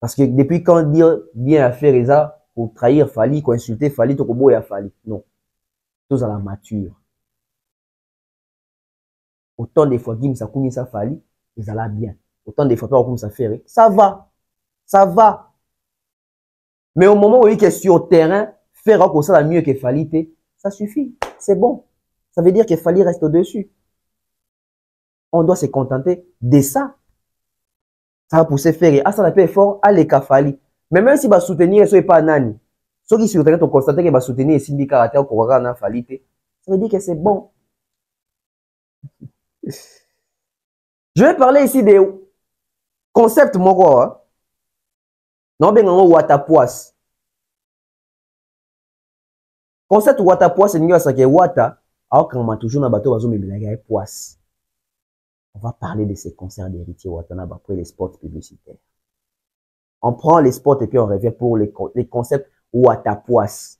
Parce que depuis quand dire bien à faire ça, pour trahir Fali, pour insulter Fali, tout comme à Fali. Non. Tous à la mature. Autant des fois, Gims a commis ça Fali, ils allaient bien. Autant des fois, pas comme ça Ferré, ça va. Ça va. Mais au moment où il est sur le terrain, faire comme ça mieux que Fali, ça suffit. C'est bon. Ça veut dire que Fali reste au-dessus. On doit se contenter de ça. Ça va pousser Ferré. Ah, ça n'a pas fort, allez, Fali. Mais même si va soutenir, ce n'est pas Nani. Ceux qui soutenir, tu constates qu'il va soutenir Cindy Caractère pour regarder Fali, ça veut dire que c'est bon. Je vais parler ici des concepts moko hein. Non ben ngo watapoas. Concept watapoas c'est nyo ça que wata a quand toujours na bateau bazo memela poas. On va parler de ces concerts d'héritier Watana après les spots publicitaires. On prend les spots et puis on revient pour les concepts watapoas.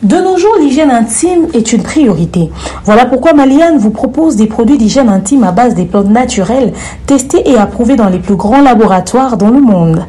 De nos jours, l'hygiène intime est une priorité. Voilà pourquoi Maliane vous propose des produits d'hygiène intime à base des plantes naturelles, testés et approuvés dans les plus grands laboratoires dans le monde.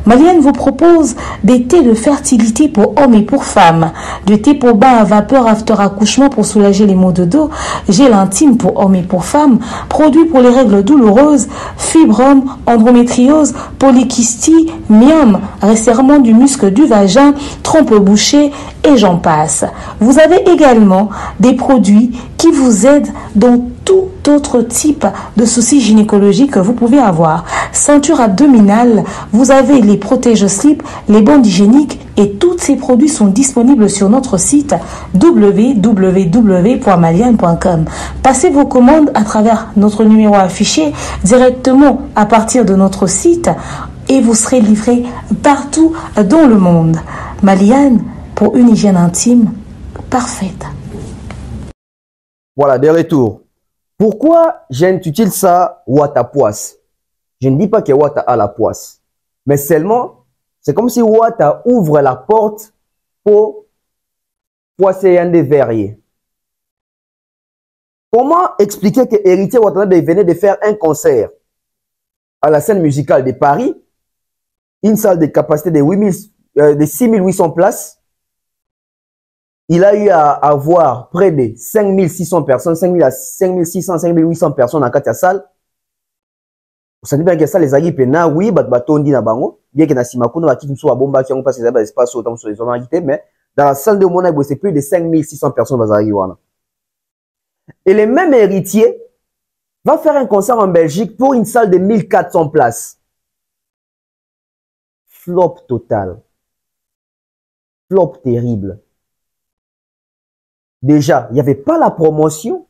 Maliane vous propose des thés de fertilité pour hommes et pour femmes, du thé pour bain à vapeur after accouchement pour soulager les maux de dos, gel intime pour hommes et pour femmes, produits pour les règles douloureuses, fibrome, endométriose, polykystie, myome, resserrement du muscle du vagin, trompe bouchée et j'en passe. Vous avez également des produits qui vous aident dans tout autre type de soucis gynécologiques que vous pouvez avoir. Ceinture abdominale, vous avez les protège-slip, les bandes hygiéniques et tous ces produits sont disponibles sur notre site www.maliane.com. Passez vos commandes à travers notre numéro affiché directement à partir de notre site et vous serez livré partout dans le monde. Maliane, pour une hygiène intime parfaite. Voilà, des retours. Pourquoi j'intitule ça Wata Poisse? Je ne dis pas que Wata a la poisse, mais seulement, c'est comme si Wata ouvre la porte pour poisser un des verriers. Comment expliquer que Héritier Watanabe venait de faire un concert à la scène musicale de Paris, une salle de capacité de 6800 places? Il a eu à avoir près de 5600 personnes, 5600, 5800 personnes en quatre salles. Vous savez bien que ça, les agues, oui, batondi na bango, bien que na simakuno, qui nous soit bomba, qui ont passé des espaces autant sur les hommes mais dans la salle de Monaco, c'est plus de 5600 personnes bazagiwana. Et le même héritier va faire un concert en Belgique pour une salle de 1400 places. Flop total. Flop terrible. déjà, il n'y avait pas la promotion.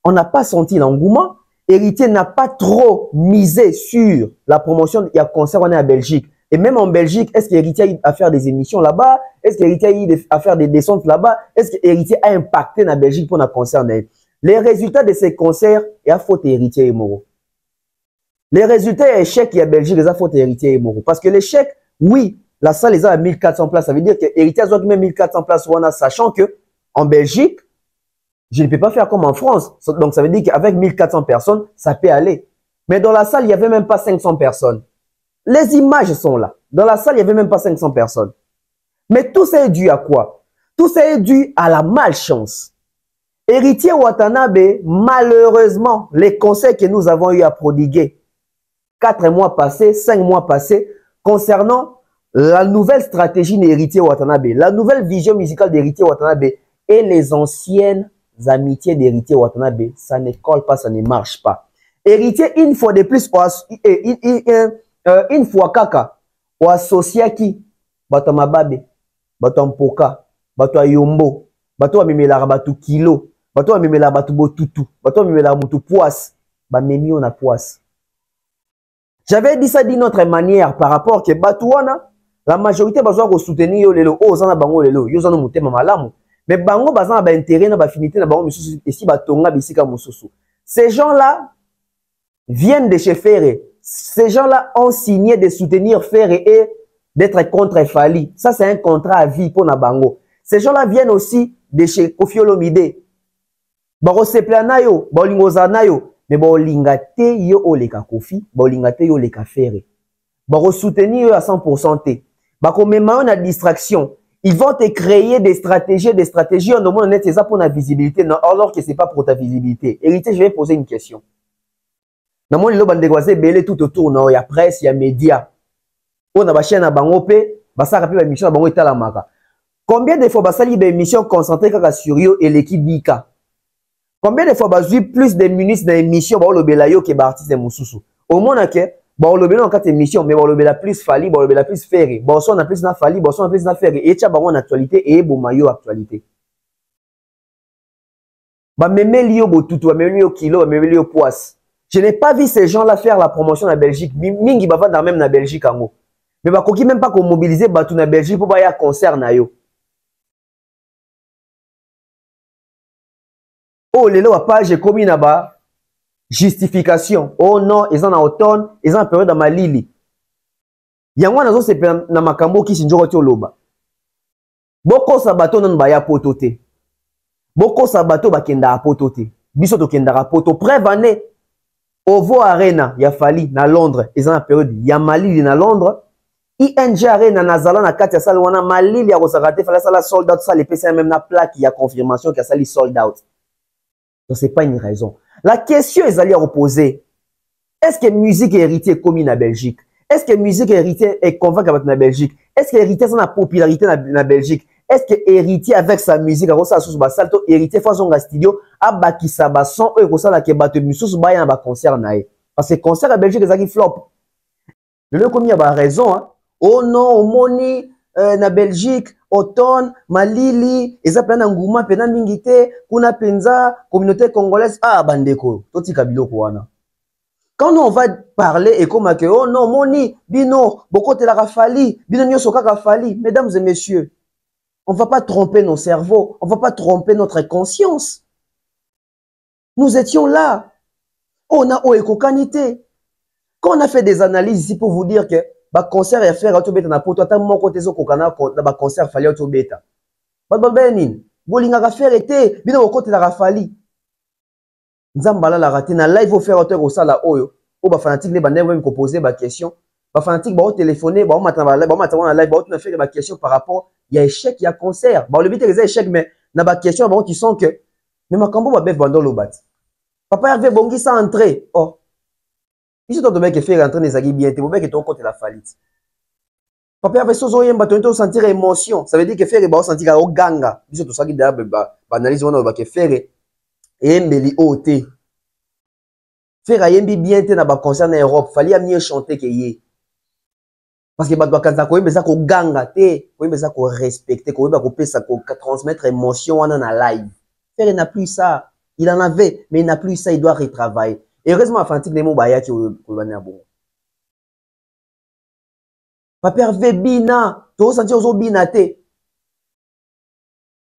On n'a pas senti l'engouement. Héritier n'a pas trop misé sur la promotion. Il y a concert, on est à Belgique. Et même en Belgique, est-ce qu'Héritier a eu à faire des émissions là-bas? Est-ce qu'Héritier a eu à faire des descentes là-bas? Est-ce qu'Héritier a impacté la Belgique pour un concert? Les résultats de ces concerts, il y a faute Héritier et Moro. Les résultats échecs, il y a Belgique, il y a faute Héritier et Moro. Parce que l'échec, oui, la salle est à 1400 places. Ça veut dire que Héritier a même 1400 places, sachant que en Belgique, je ne peux pas faire comme en France. Donc, ça veut dire qu'avec 1400 personnes, ça peut aller. Mais dans la salle, il n'y avait même pas 500 personnes. Les images sont là. Dans la salle, il n'y avait même pas 500 personnes. Mais tout ça est dû à quoi? Tout ça est dû à la malchance. Héritier Watanabe, malheureusement, les conseils que nous avons eu à prodiguer 4 mois passés, 5 mois passés, concernant la nouvelle stratégie d'Héritier Watanabe, la nouvelle vision musicale d'Héritier Watanabe et les anciennes amitiés d'Héritier Watanabe, ça ne colle pas, ça ne marche pas. Héritier, une fois de plus, une fois kaka, ou associé qui, bato mababe, bato mpoka, bato yombo, bato amemela bato kilo, bato amemela bato botutu, bato amemela mutu poisse, ba memi on a poisse. J'avais dit ça d'une autre manière par rapport que batouana, la majorité besoin de soutenir yo lelo, oh zana bango lelo, yo zana mutema malamu. Mais bango bazan ba intérêt na ba finité na bango misusu ici ba tonga bisika mususu. Ces gens-là viennent de chez Ferré. Ces gens-là ont signé de soutenir Ferré et d'être contre Fali. Ça c'est un contrat à vie pour na bango. Ces gens-là viennent aussi de chez Koffi Olomide. Baro seplana yo, ba lingozana yo, mais ba lingate yo oleka Koffi, ba lingate yo oleka Ferré. Baro soutenir yo à 100% té. Ba ko mema na distraction. Ils vont te créer des stratégies en demandant net c'est ça pour la visibilité, non, alors que c'est pas pour ta visibilité. Héritier, je vais poser une question. Dans mon lilo bandegwaze belé tout autour, non, il y a presse, il y a médias. On a ba chaîne à bangopé, ba ça rapide émission à bango etala maka. Combien de fois ba sali ba émission concentrée kaka sur yo et l'équipe Bika? Combien de fois ba zui plus de minutes dans émission ba lobela yo que ba artiste mususu? Au moins que bon, le bénin en quatre émissions, mais bon, le bénin plus Fali, bon, le bénin plus Ferré. Bon, on a plus na Fali, bon, on a plus na Ferré. Et tiens, bon, en actualité, et bon, maillot actualité. Bah, même lio botutu, même lio kilo, même lio poisse. Je n'ai pas vu ces gens-là faire la promotion en Belgique. Mingi bava dans même na Belgique, en gros. Mais bah, koki même pas qu'on mobiliser batou na Belgique pour bah, y a concert na yo. Oh, les lois pas, j'ai commis là-bas. Justification. Oh non, ils en ont automne, ils en ont période dans ma lili. Yango nazo se na makambo ki sinjoko ti oloba. Boko sabato non baya potote. Boko sabato bakenda apotote. Biso to kenda rapoto prévané. Ovo Arena ya Fali na Londres, ils en ont période ya malili na Londres. ING Arena na Zala na kati ya salle wana malili ya kosakate fala sala sold out ça les PC même na plaque ya confirmation que ça li sold out. Donc c'est pas une raison. La question est allée reposer. Est-ce que musique et héritier est commis en Belgique? Est-ce que musique et héritier est convaincu avec la Belgique? Est-ce que héritier a la popularité dans la Belgique? Est-ce que héritier avec sa musique a ça sous basal to héritier face au studio a baki sa son et ko sala ke bato mususu ba ya ba concert nae. Parce que concert en Belgique ezaki flop. Le commis a raison hein. Oh non, moni na Belgique automne malili eza pena nguma pena mingite kuna penza communauté congolaise ah bandeko totika biloko wana. Quand on va parler et comme que oh non moni bino bokote la Fali bino nyoso kaka Fali, mesdames et messieurs, on va pas tromper nos cerveaux, on va pas tromper notre conscience. Nous étions là. On a ekokanité. Quand on a fait des analyses ici pour vous dire que ba concert ya faire auto beta na poto ata moko tezo kokana na ba concert fali auto beta ba benin bolinga ka faire été bino kote la Fali nzambala la raté na live au faire auto ko sala oyo o ba fanatique ne ba même ko poser ba question ba fanatique ba téléphoner ba matana na live ba na faire ba question par rapport il y a échec il y a concert ba le bité les échecs mais na ba question ba qui sont que mais makambo ba bef bando lo bat papa Hervé bongi sa entrée oh. Ici, tu dois faire rentrer les aguilles bien, tu dois faire ton côté la faillite. Papa avait sozo yemba, tu dois sentir émotion. Ça veut dire que faire et sentir au ganga. Ici, tu sais que d'abord, analyse on va que faire et mbeli oté. Faire ayembi bien te na ba concert en Europe, fallait mieux chanter que yé. Parce que ba doit kanza ko yemba ko ganga te, ko yemba ko respecter, ko yemba ko pesa ko transmettre émotion wana na live. Fer n'a plus ça. Il en avait, mais il n'a plus ça, il doit retravailler. Et heureusement, Fantique Nemo Baya qui est bon. Papa Hervé Bina, tu as senti aux Bina te.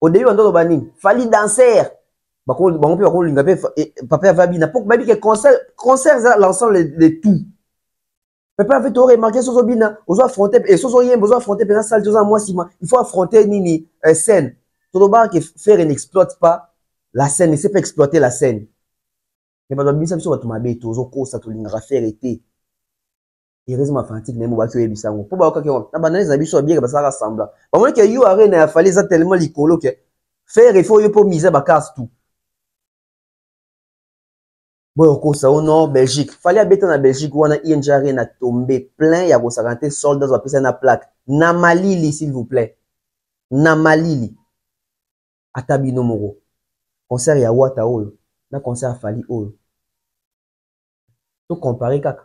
Au début, on doit bani. Fali danser. Papa Hervé Bina. Pour que concert l'ensemble de tout. Papa Hervé tu aurais remarqué sur Bina. Aux affronter et sur Yen, besoin affronter pendant salle 2 ans moi il faut affronter Nini scène. Tout le bar que faire n'exploite pas la scène, il sait pas exploiter la scène. Mais dans le business, tu vas te faire tout ça, tu vas faire été. Heureusement, Fantique, même on va tuer Bissango. Pour voir que on a banane les habits sur bien que ça rassemble. Par contre, que you arène a fallu ça tellement licolo que faire il faut pour miser ba casse tout. Bon, au ça au nord Belgique. Fallait habiter en Belgique où on a ING Arena tombé plein, il y a 50 soldats va passer na plaque. Na Malili s'il vous plaît. Na Malili. Atabino Moro. Concert ya Wata oyo. Na concert Fali oyo. Tout comparer kaka.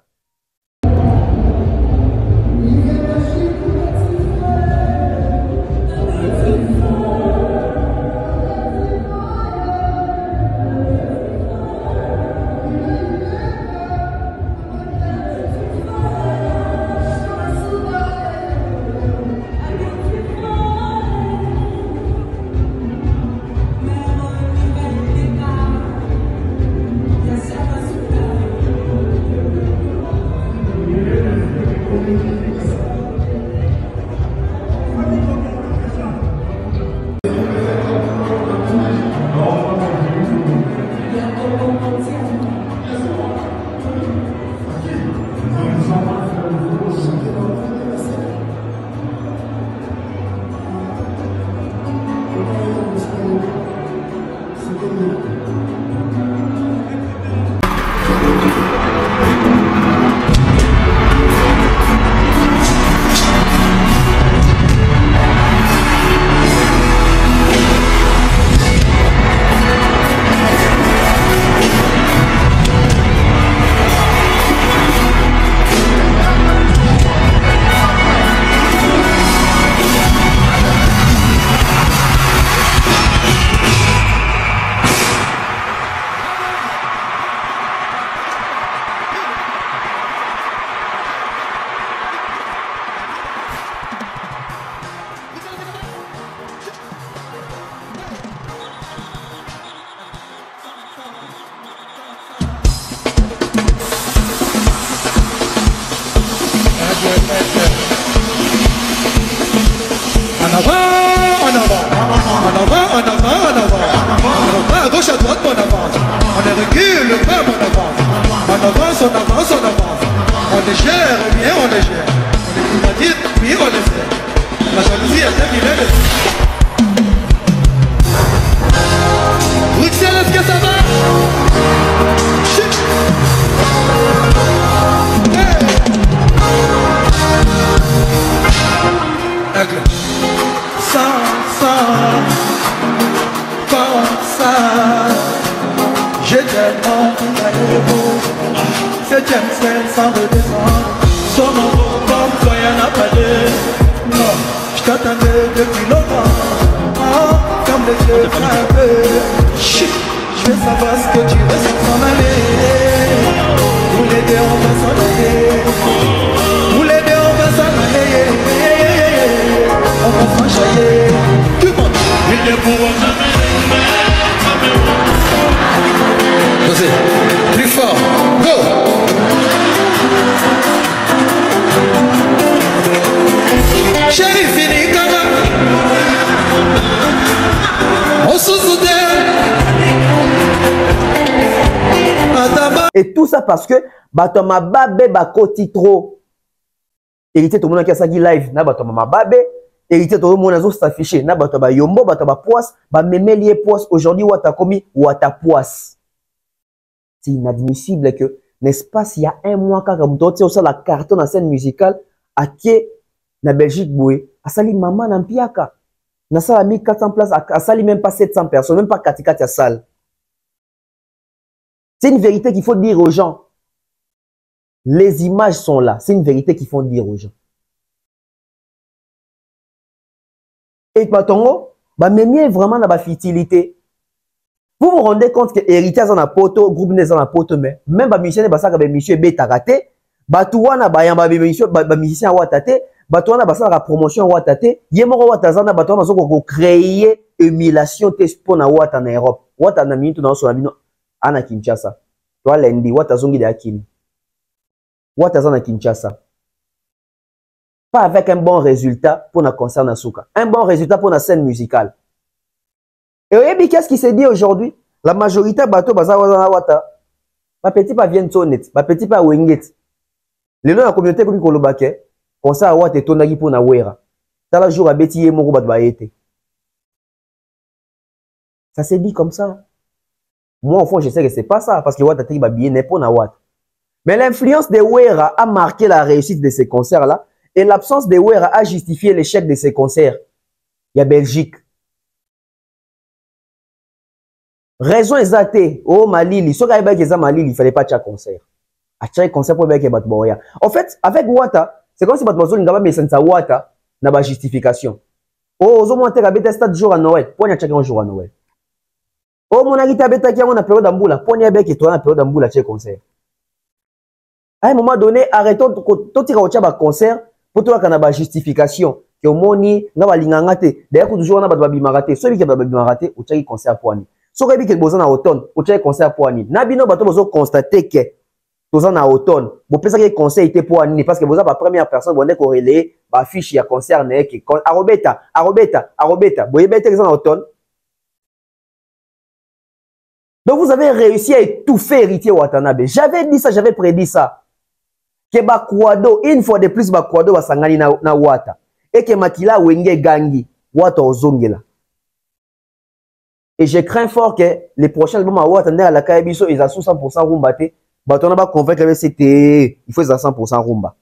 Plus fort, go! Chérie, fini, on se et tout ça parce que Batoma Babe Bakoti trop. Hérité tout le monde qui a ça qui live, na Batoma Babe. Hérité tout le monde qui a s'affiché, na Batoma Yombo, Batoma Poisse, ba Memelier Poisse. Aujourd'hui, Wata Komi, Wata Poisse. C'est inadmissible que, n'est-ce pas, s'il y a un mois, quand on doit faire la carton en scène musicale, à qui na Belgique boué, à sali maman na Mpiaka. Na salle a mis 400 places, à sali même pas 700 personnes, même pas 4 à salle. C'est une vérité qu'il faut dire aux gens. Les images sont là. C'est une vérité qu'il faut dire aux gens. Et Batongo, bah, même vraiment dans la fertilité. Vous vous rendez compte que héritier dans la poto, groupe n'est dans la poto, mais même les musiciens, les musiciens bêta raté, batouana bayamba musiciens watate, batouana basala promotion watate, yemoro watazana batouana zoko créer émulation pour na wata en Europe. Wata na minute na so na bino ana Kinshasa. Toi lendi watazongi de akini. Watazana Kinshasa. Pas avec un bon résultat pour na concert na souka. Un bon résultat pour la scène musicale. Et qu'est-ce qui s'est dit aujourd'hui? La majorité bateau bazawa wata. Ma petit pas vient sonnet, ma petit pas wenget. Les gens de la communauté comme Kolobake, concert à wata tonagi pour na wera. Tala jour à bêtier mon groupe baete. Ça s'est dit comme ça. Moi au fond je sais que c'est pas ça parce que wata teki ba bien n'est pour na wata. Mais l'influence de Wera a marqué la réussite de ces concerts là et l'absence de Wera a justifié l'échec de ces concerts. Il y a Belgique. Raison exacte, oh Malili, ce qu'il y a Malili, il fallait pas faire concert. À chaque concert pour faire Batboya. En fait, avec Wata, c'est comme si Batboya n'avait pas besoin de Wata, n'a pas justification. Oh, aux hommes qui ont stade jour à Noël, pour y chacun un jour à Noël. Oh, mon ami qui a une période d'amboula, pour y aller qui toi une période d'amboula chaque concert. À un moment donné, arrêtons tout tirer au tchaba concert pour toi qu'on a pas justification. Que au moni, n'a pas lingangate. D'ailleurs, toujours on a pas bimaraté. Celui qui a pas bimaraté, au tchaki concert pour ani. So rebi ke boza na automne, o tchai concert pour ani. Na bino bato bozo constater que boza na automne, bo pesa ke concert était pour ani parce que boza ba première personne bonne ko relayer ba fiche ya concert na ke arobeta, boye bete que na automne. Donc vous avez réussi à étouffer héritier Watanabe. J'avais dit ça, j'avais prédit ça. Que ba kwado une fois de plus ba kwado ba sangani na wata. Et que makila wenge gangi, wata ozongela. Et je crains fort que les prochains albums à Ouattana à la Kaibiso, ils ont 100% rumba. On n'a pas convaincu que c'était. Il faut 100% rumba.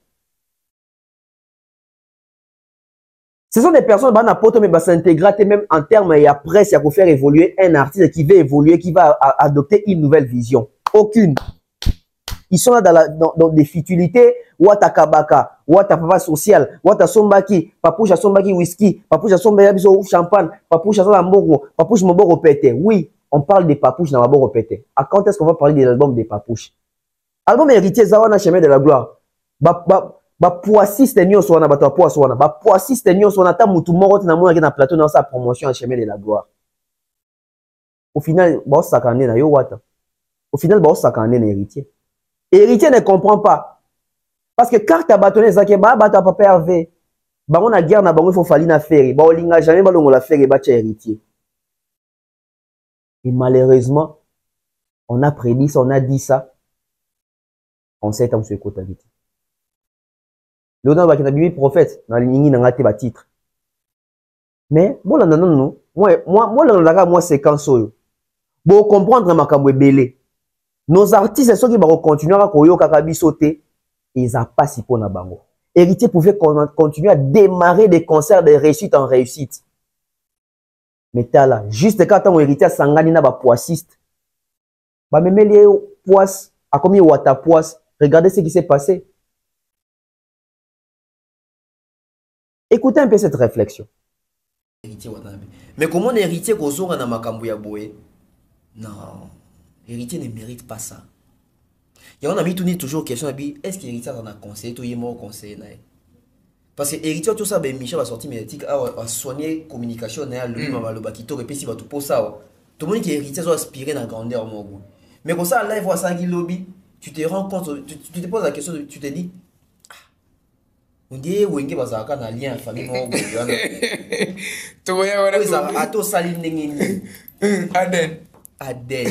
Ce sont des personnes qui vont s'intégrer même en termes et après, c'est pour faire évoluer un artiste qui veut évoluer, qui va adopter une nouvelle vision. Aucune. Ils sont là dans des futilités. Wata kabaka, wata papa social, wata sombaki, papouche sombaki whisky, papouche sombaki champagne, papouche mamboro, papouche mamboro pété. Oui, on parle des papouches dans mamboro pété. À quand est-ce qu'on va parler de l'album des papouches? Album héritier Zawana chemin de la gloire. Ba poissiste nyo swana ba poissona, ba poissiste nyo swana ta mutu moro na mona na plateau dans sa promotion en chemin de la gloire. Au final, ba sakane na yo wata. Au final, ba sakane na héritier. Héritier ne comprend pas. Parce que quand tu as bâtonné ça, tu as papa Hervé. On a guerre, il faut falloir faire. On n'a jamais la faire et héritier. Et malheureusement, on a prédit ça, on a dit ça. On sait que c'est quoi ta vie. L'honneur va être prophète dans l'igni n'a pas titre. Mais moi, non, moi, c'est quand ça. Pour comprendre ma camoué belé. Nos artistes, ceux qui vont continuer à koyo kakabi sauter. Ils n'ont pas si pour na bango. Héritier pouvait continuer à démarrer des concerts de réussite en réussite. Mais t'as là, juste quand on héritier sangani na ba poissiste. Ba même les poisses, à combien wata poisse, regardez ce qui s'est passé. Écoutez un peu cette réflexion. Mais comment un héritier kozonga na makambo ya boye? Non, l'héritier ne mérite pas ça. Et on a mis toujours question est-ce que l'héritier en a conseillé tout le conseil? Parce que l'héritier tout ça ben Michel va sortir médiatique à soigner communication na lui mama loba ki to repesi ba tout pour ça. Tout le monde qui est héritier doit aspirer dans grandeur mon goût. Mais comme ça live voit ça qui lobby, tu te rends compte, tu te poses la question, tu te dis on dit wenge bazaka na lien famille mon goût. Tu vois voilà ça a to saline ngini. Aden.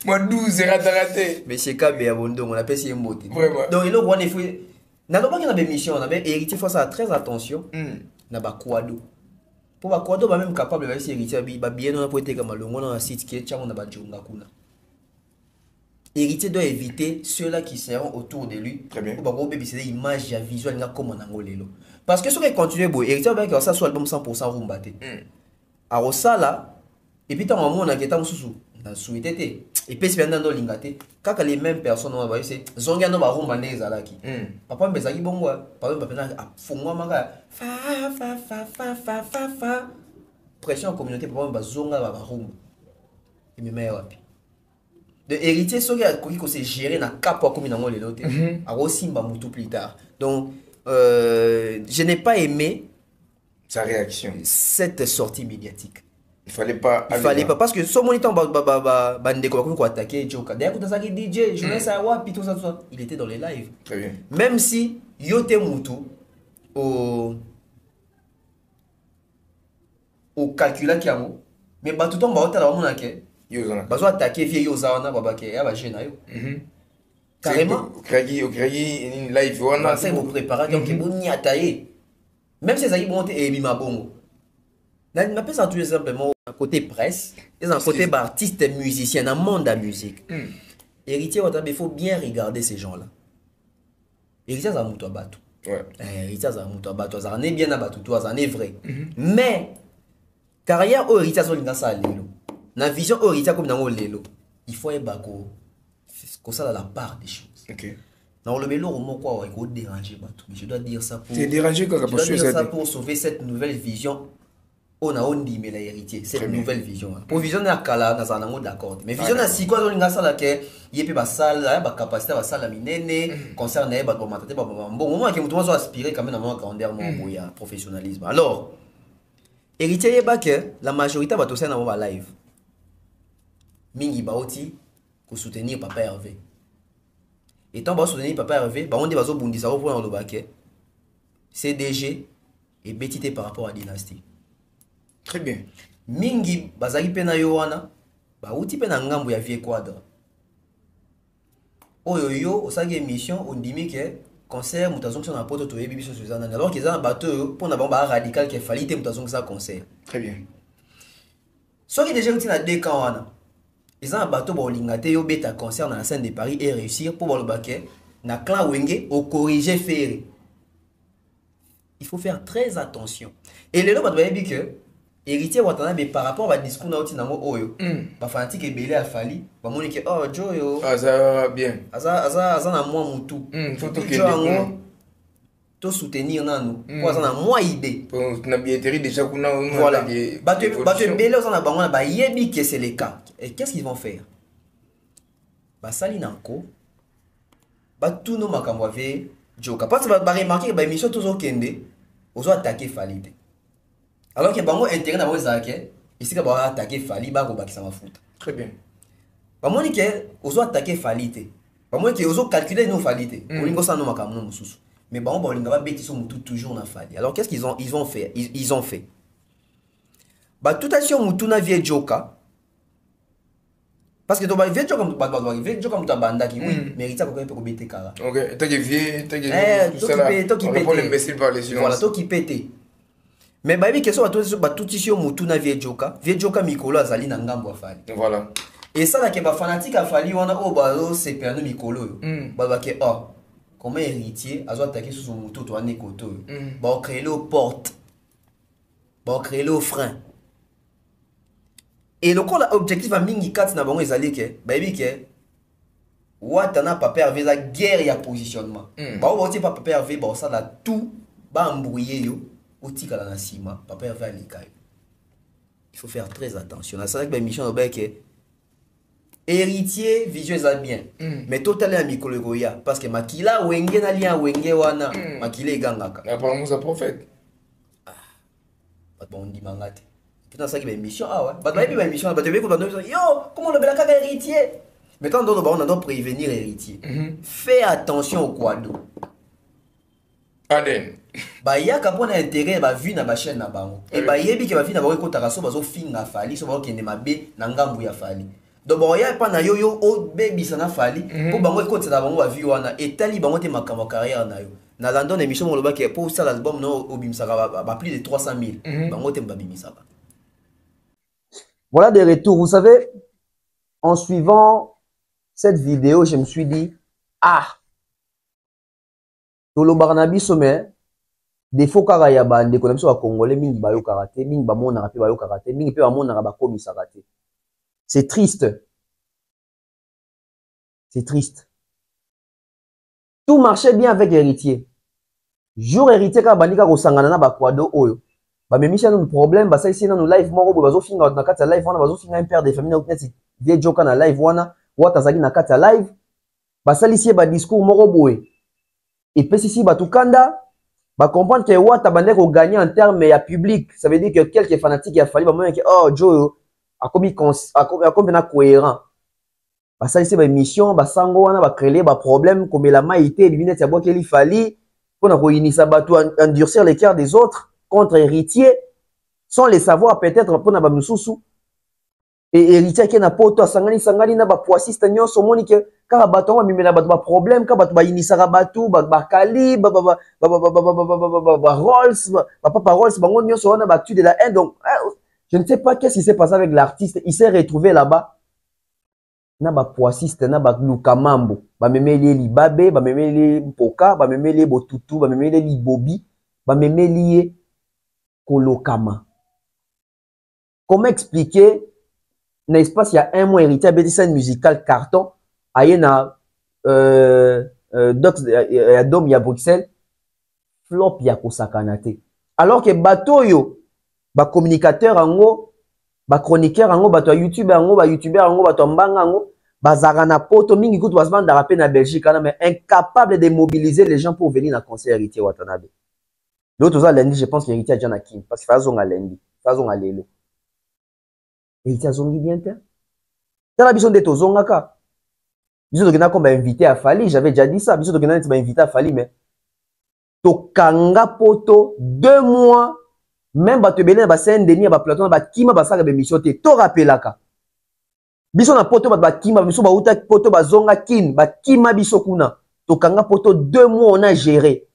Moi 12 raté. Mais c'est Kabé Abondo, on appelle ça mot. Donc il on est fait. N'a pas qu'il y a des missions, on avait héritier faut ça très attention. Na ba kwado. Pour ba kwado ba même capable de faire héritier ba bien on a pointé comme longo dans un site qui est on a ba jonga kuna. Héritier doit éviter ceux-là qui seront autour de lui. Très bien. Pour ba ko bébé c'est des images ya visuel nga comme on angolelo. Parce que ce qui continue beau héritier va que ça soit album 100% rumbaté. Alors ça là et puis tant on a qui est sous na souhaité et puis c'est dans l'ingate quand les mêmes personnes on va c'est zonga no ba rumba neza laki papa mbezaki bongo papa mbapena fungwa manga fa pression communauté papa mbazonga ba rumba et me meilleur wapi. De héritier soki akoki ko se gérer na kapo comme nango lelo te. Aro simba mutu plus tard. Donc je n'ai pas aimé sa réaction. Cette sortie médiatique. Il fallait pas parce que ce moniteur bande ko attaquer Joka. D'ailleurs quand ça DJ, je laisse à wapi tout ça. Il était dans les lives. Très bien. Même si yote mutu au calcula kiamo, mais ba tout temps ba hota la mona ke. Bazo attaquer vie Yozana babake ya ba gena yo. Carrément. Kragi une live wana c'est pour préparer donc bon ni attaquer. Même si ça y monte et bima bongo. Là n'a pas ça tout simplement côté presse, et un côté artiste musicien dans le monde de la musique. Héritier il faut bien regarder ces gens-là. Héritier ça muto batou. Ouais. Héritier ça muto batou, ça en est bien à batou, toi ça en est vrai. Mais carrière au héritier ça linga ça lelo. Na vision au héritier comme dans lelo, il faut être bako comme ça la part des choses. OK. Dans le mélo, quoi, il faut déranger batou. Mais je dois dire ça pour pour sauver cette nouvelle vision. On a dit mais l'héritier, cette nouvelle vision. Pour vision na kala na zanango d'accord. Mais vision na si quoi on linga ça là que yépe ba salle, ba capacité ba salle minene, concerne ba matate ba bon moment que mutumo so aspirer quand même à grandeur mon ya professionnalisme. Alors héritier yeba que la majorité ba to ça na ba live. Mingi ba oti ko soutenir papa Hervé. Et tant ba soutenir papa Hervé, ba on dit ba zo bundisa pour dans le baquet. CDG et bétité par rapport à dynastie. Très bien. Mingi bazali pena yowana ba uti pena ngambo ya vie quadre. Oyo osagi émission on dit que concert mutazong sur na poto to yebi biso Suzanne alors qu'ils ont bateau pour na ba radical qui fallait mutazong ça concert. Très bien. So qui déjà uti na deux camps wana. Ils ont bateau ba lingate yo beta concert dans la scène de Paris et réussir pour le baquet na clan wenge au corriger faire. Il faut faire très attention. Et les lots ba yebi que héritier watana mais par rapport à discours na otinango oyo ba fanatique ebele a fali ba moni ke oh Joyo ça bien aza na moi mutu photo que to soutenir nanu pour aza na moi idée pour na billetterie déjà kuna voilà ba tu ebele aza na bango na ba yebi que c'est le cas et qu'est-ce qu'ils vont faire ba sali nanko ba tout no makambo ave Joka parce que ba remarquer ba émission toujours kende ozo attaquer falide. Alors que bango intérêt na wezake ici que ba attaquer fali ba ko bakisa mafuta. Très bien. Ba moni que ozo attaquer falite. Ba moni que ozo calculer no falite. Olingo sa no makamno mususu. Mais bango ba olinga ba betiso mutu toujours na fali. Alors qu'est-ce qu'ils ont fait? Ils ont fait. Ba tout action mutu na vie Joka. Parce que to ba vie Joka vie Joka mutu banda ki oui, mérite ko ko bete kara. OK, toi qui vie, toi qui pour l'imbécile par les silences. Voilà, toi qui pété. Mais baby question ba tout ici mutu na vie Joka mikolo azali na ngambo afali. Voilà. Et ça là que ba fanatique afali wana o ba o c'est perdu mikolo. Ba ke oh comment héritier azo attaquer sur son mutu to ane koto. Ba créer le porte. Ba créer le frein. Et le objectif a mingi kat na bango ezali ke baby ke watana papa Hervé la guerre ya positionnement. Ba o ti papa Hervé ba ça là tout ba embrouiller yo. Il faut faire très attention. C'est vrai que mission que héritier visuel ça bien. Mais totalement mikologoya parce que makila wenge na lia wenge wana makile gangaka. Apparemment ça prophète. Pas bon dit mangate. Putain ça qui est mission ah ouais. Pas de mission pas de yo comment le belaka héritier. Mais tant d'autres on doit prévenir héritier. Fais attention au quado. Aden. Ba ya ka pona intérêt ba vu na ba chaîne na bango et ba yebi ke ba vi na ba ko taraso ba zo finga fali so ba ko ne mabe na ngambu ya fali do ba ya pa na yo o baby sana fali pour bango ko tsela bango ba vi wana et tali bango te makamba carrière na yo na London émission mo lo ba ke pour ça l'album no obimisa ba plus de 300 000 bango te mbabimisa ba. Voilà des retours, vous savez, en suivant cette vidéo, je me suis dit ah Tolo Barnabi sommet des faux karayaba des connexions à congolais mingi bayo karaté mingi ba mona rapi bayo karaté mingi pe ba mona ba komisa karaté. C'est triste. C'est triste. Tout marchait bien avec héritier. Jour héritier ka bandika ko sangana na ba kwado oyo. Ba memisha no problème ba ça ici na no live moko bo bazo finga na kata live wana bazo finga un père de famille na vie joka na live wana wata zaki na kati ya live basalisi ba discours moko boye epesisi batukanda ba comprendre que wata bande ko gagner en termes ya public, ça veut dire que quelques fanatiques ya fali ba moyen que oh Joe akomi na cohérent basalisi ba émission basango wana ba créer ba problème comme la maïté binette ya bokeli fali pour na ko inisa batu endurcir les cœurs des autres contre héritier sans les savoir peut-être pour na ba mususu et héritier qui na poto sangani na ba poissiste nyonso moni que car bato ba mimela bato ba problème car bato ba inisa batu ba kali ba Rolls ba papa Rolls bango nyonso wana ba tu de la haine. Donc je ne sais pas qu'est-ce qui s'est passé avec l'artiste, il s'est retrouvé là-bas na ba poissiste na ba lukamambo ba memeli libabe ba memeli mpoka ba memeli botutu ba memeli libobi ba memeli kolokama. Comment expliquer n'est-ce pas, il y a un mois héritier à scène musicale carton aye na Dom ya Bruxelles flop ya kosakanate alors que bato yo ba communicateur ango ba chroniqueur ango bato YouTube ango ba YouTuber ango bato mbanga ango bazara na poto mingi kutu basbanda rapper na Belgique mais incapable de mobiliser les gens pour venir na concert héritier Watanabe. L'autre ça lundi je pense que héritier Jana Kim parce que fazonga lundi fazonga lelo héritier zongi bien te tala biso de tozonga ka biso tokena ko ba invité à Fali, j'avais déjà dit ça biso tokena ba invité à Fali mais tokanga poto 2 mois même bato belé na ba Saint-Denis ba plateau ba kima ba saka ba émission te to rappelaka biso na poto ba kima biso ba uta poto ba zonga kin ba kima biso kuna tokanga poto 2 mois on a géré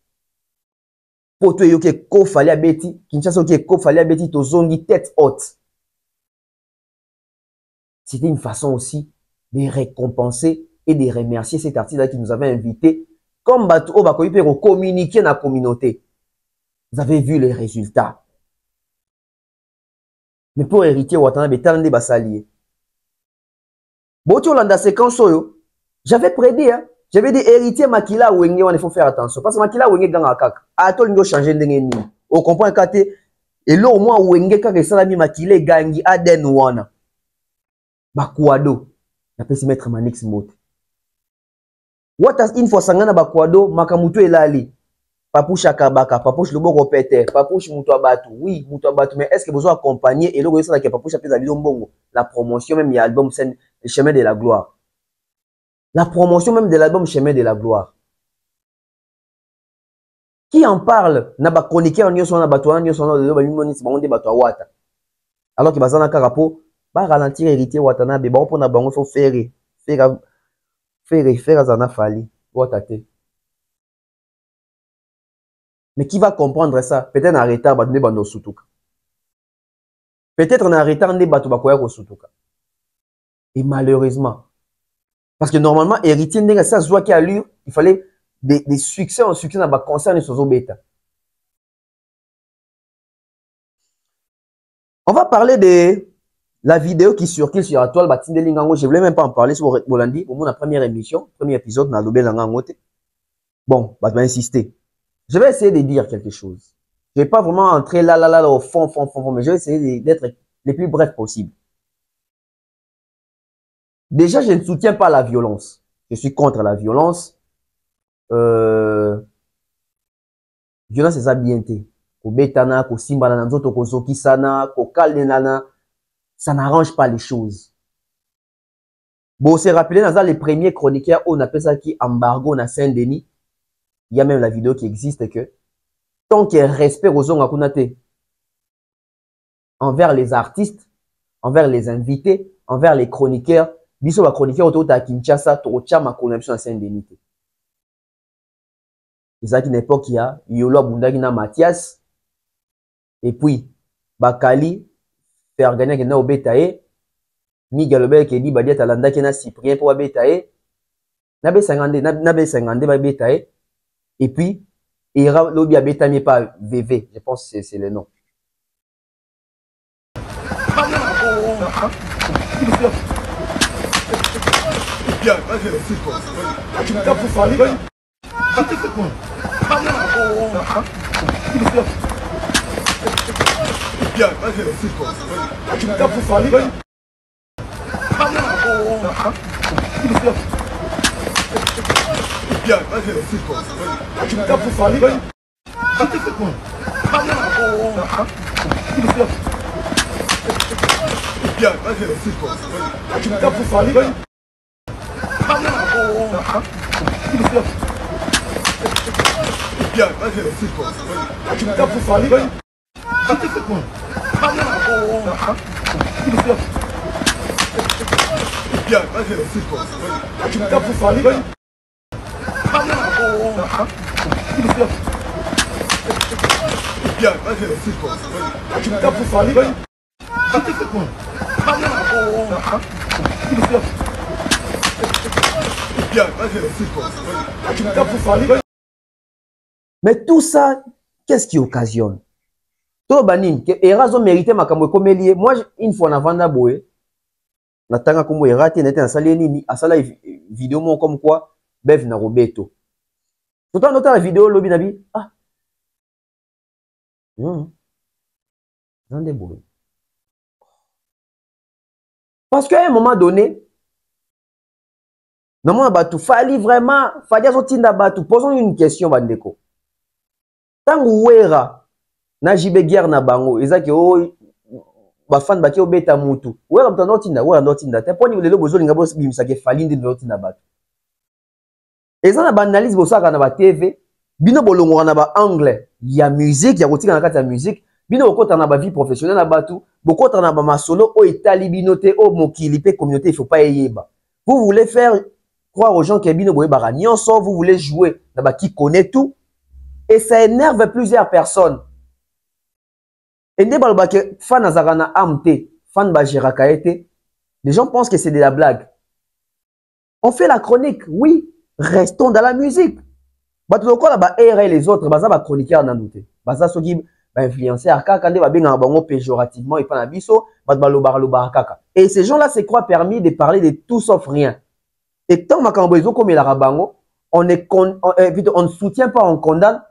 poto yoke ko Fali abeti Kinshasa yoke ko Fali abeti to zongi tête haute. C'était une façon aussi de récompenser et de remercier cet artiste-là qui nous avait invités comme bato ba koyipe ko communiquer na communauté. Vous avez vu les résultats. Mais pour héritier Watanabe tande basalier. Boto landa séquence oyo, j'avais prédit hein, j'avais dit héritier Makila Wenge il faut faire attention parce que Makila Wenge ganga kaka. Ato lingo changer ndenge ni. On comprend kate et là au moins Wenge kaka salami Makila gangi aden wana. Bakuado na pesi mettre Manix Mote. What as une fois sangana bakuado makamuto elali. Papouche Kabaka, Papouche Loboko Peter, Papouche Moutouabatu. Oui, Moutouabatu, mais est-ce que vous avez accompagné et le ça que Papouche a fait la promotion même de l'album Chemin de la Gloire. La promotion même de l'album Chemin de la Gloire. Qui en parle? Na ba chroniqueur nyo sona batouana nyo sona de ba mimoni si bango de batou wata. Alors que bazana karapo ba ralentir héritier Watanabe ba on na bango faut faire zana fali watate. Mais qui va comprendre ça? Peut-être en retard, bah, bando sutuka. Peut-être en retard, batu bakoya ko sutuka. Et malheureusement, parce que normalement, héritier n'est ça soit qui allure, il fallait des succès en succès dans le concert de Sozo Beta. On va parler de la vidéo qui circule sur la toile Batinde Lingango. Je voulais même pas en parler sur Bolandi. Pour mon première émission, premier épisode, na Lobé Langangote. Bon, bah, insister. Je vais essayer de dire quelque chose. Je ne vais pas vraiment entrer là au fond, mais je vais essayer d'être le plus bref possible. Déjà, je ne soutiens pas la violence. Je suis contre la violence. Violence, c'est ça bien. Ko betana, ko simbana, nzoto ko zokisana, ko kaldenana, ça n'arrange pas les choses. Bon, c'est rappelé dans les premiers chroniqueurs, on appelle ça qui embargo na Saint-Denis. Il y a même la vidéo qui existe que tant qu'il y a respect aux Zongakunate envers les artistes, envers les invités, envers les chroniqueurs, biso ba chroniqueur autour de Kinshasa, Torocha ma connexion à Saint-Denis. C'est ça qu'une époque il y a Yolo Abundagina Mathias et puis Bakali faire gagner que na obetae Miguel Obel qui dit Badia Talanda qui na Cyprien pour obetae na be 50 ba betae. Et puis, Ira Lobi Abetami pas VV, je pense que c'est le nom. Bien, vas-y, c'est quoi? Tu me tapes pour Fali? Je t'ai fait quoi? Bien, vas-y, c'est quoi? Tu me tapes pour Fali? Bien, vas-y, c'est quoi? Tu me tapes pour Fali? Je t'ai fait quoi? Bien, vas-y, c'est quoi? Tu me tapes pour Fali? Bien, vas-y, c'est quoi? Tu me tapes pour Fali? Je t'ai fait quoi? Bien, vas-y, c'est quoi? Tu me tapes pour Fali? Mais tout ça, qu'est-ce qui occasionne? Tout banin, que Erazo mérité ma kamwe comme lié. Moi, une fois en avant d'aboué, natanga comme Erate, n'était en salle ni, à salle vidéo mon comme quoi, Bev na Roberto. Tout le temps, la vidéo, lobby nabi, ah. Parce qu'à un moment donné, non, il fallait vraiment, posons une question, Bandeko. Tant que na jibe guerre na bango, ezaki o bafan baki obeta mutu. Wera mtano tinda, wera ndo tinda. Te poni lelo bozo linga bo bimisa ke falindi ndo tinda batu. Eza na ba analyse bosaka na ba TV, bino bolongo na ba anglais ya musique, ya kotika na kati ya musique, bino bokota na ba vie professionnelle na batu, bokota na ba masolo o etali bino te o mokili pe communauté, il faut pas yeba. Vous voulez faire croire aux gens que bino boye bara nyonso, vous voulez jouer na ba qui connaît tout et ça énerve plusieurs personnes. Et les fan azarana amte, fan bajirakaete, les gens pensent que c'est de la blague. On fait la chronique, oui, restons dans la musique. Batuloko la ba et les autres, baza ba chroniqueur na douté. Baza soki ba influenceur kaka kande ba benga bango péjorativement et pas na biso, bat ba loba kaka. Et ces gens-là se croient permis de parler de tout sauf rien. Et tant makambo ezo comme la rabango, on ne soutient pas, on condamne,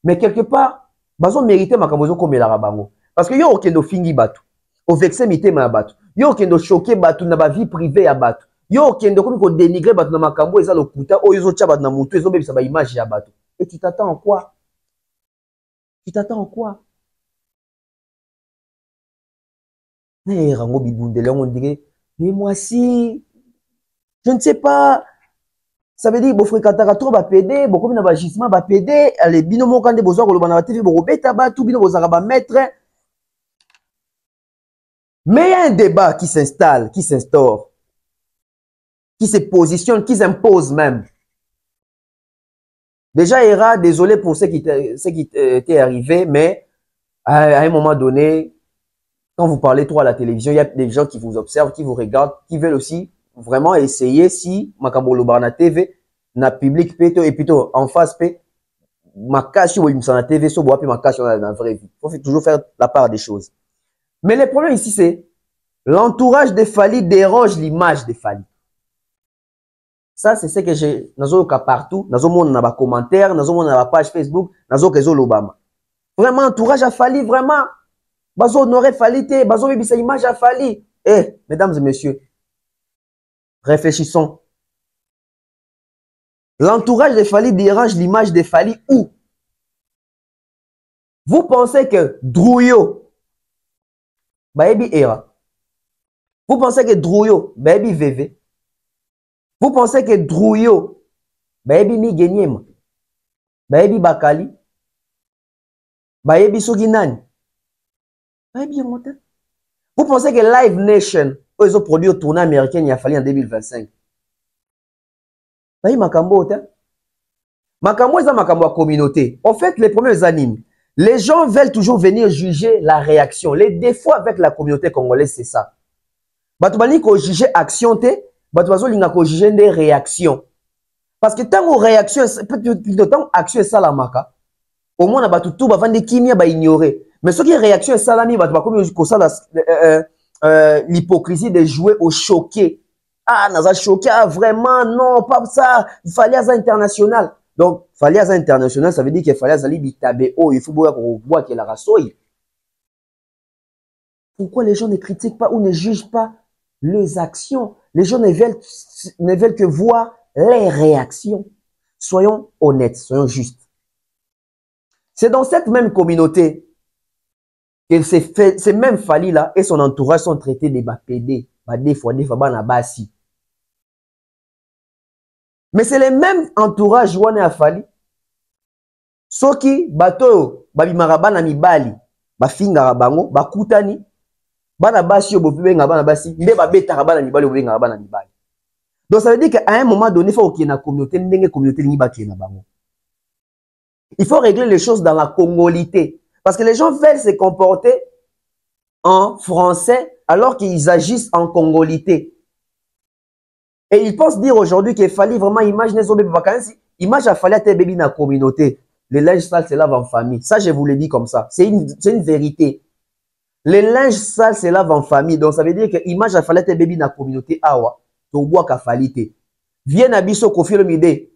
mais quelque part bazo mérité makambozo comme la rabango parce que yo okendo fingi batu o vexé mitema ya batu yo okendo choquer batu na ba vie privée ya batu yo okendo comme ko dénigrer batu na makambo eza lokuta o yozo tia batu na mutu ezo bebisa ba image ya batu et tu t'attends en quoi? Tu t'attends en quoi? Eh rango bibundele on dirait mais moi si je ne sais pas. Ça veut dire que si vous trop PD, beaucoup de gisement PD, les binomo quand des besoins de la TV, beaucoup de tout bino besoin maître. Mais il y a un débat qui s'installe, qui s'instaure, qui se positionne, qui s'impose même. Déjà, Era, désolé pour ce qui était arrivé, mais à un moment donné, quand vous parlez trop à la télévision, il y a des gens qui vous observent, qui vous regardent, qui veulent aussi vraiment essayer si Makambolo Barna TV na public peto et plutôt en face pe makashi ou na TV so boapi makashi dans la vraie vie. Il faut toujours faire la part des choses. Mais le problème ici c'est l'entourage de Fali dérange l'image de Fali. Ça c'est ce que j'ai nazo ka partout, nazo mon na ba commentaire, nazo mon na ba page Facebook, nazo kezo lobama. Vraiment entourage à Fali vraiment bazo honorer Fali te, bazo bibisa image à Fali. Eh mesdames et messieurs, réfléchissons. L'entourage de Fali dérange l'image de Fali où? Vous pensez que Drouyo, Baebi Era. Vous pensez que Drouyo, Baebi VV. Vous pensez que Drouyo, Baebi Migenyem, Baebi Bakali, Baebi Soginani, Baebi Yongote. Vous pensez que Live Nation, ils ont produit au tournoi américain, il a fallu en 2025. Makambo, Makambo, c'est Makambo à communauté. En fait, les premiers animes, les gens veulent toujours venir juger la réaction. Les défauts avec la communauté congolaise, c'est ça. Batubani ko juger action te, batubazo linga ko juger des réactions. Parce que tant que réaction, tant action est salamaka, au moins, tout va vendre kimia ba ignorer. Mais ce qui est réaction est salami, batuba comme l'hypocrisie de jouer au choqué. Ah, naza choqué, ah, vraiment, non, pas ça. Il fallait à international. Donc, fallait à international, ça veut dire qu'il fallait à l'ibitabe. Oh, il faut voir qu'il a rassoy. Pourquoi les gens ne critiquent pas ou ne jugent pas les actions? Les gens ne veulent que voir les réactions. Soyons honnêtes, soyons justes. C'est dans cette même communauté que ces mêmes Fali-là et son entourage sont traités des PD, des fois, Banabasi. Mais c'est les mêmes entourages Wane a Fali. Soki, bato, babimarabana mibali, bafinga bango, bakutani, Banabasi, Bobenga Banabasi, mais babeta rabana mibali, Bobenga rabana mibali. Donc ça veut dire qu'à un moment donné, il faut qu'il y ait une communauté, il faut régler les choses dans la congolité. Parce que les gens veulent se comporter en français alors qu'ils agissent en congolité. Et ils pensent dire aujourd'hui qu'il fallait vraiment imaginer son bébé vacances. Image a fallu être bébé dans la communauté. Les linges sales se lavent en famille. Ça, je vous l'ai dit comme ça. C'est une vérité. Les linges sales se lavent en famille. Donc ça veut dire que image a fallu être bébé dans la communauté. Awa. Toboa kafalité. Viens à biso kofi le mide.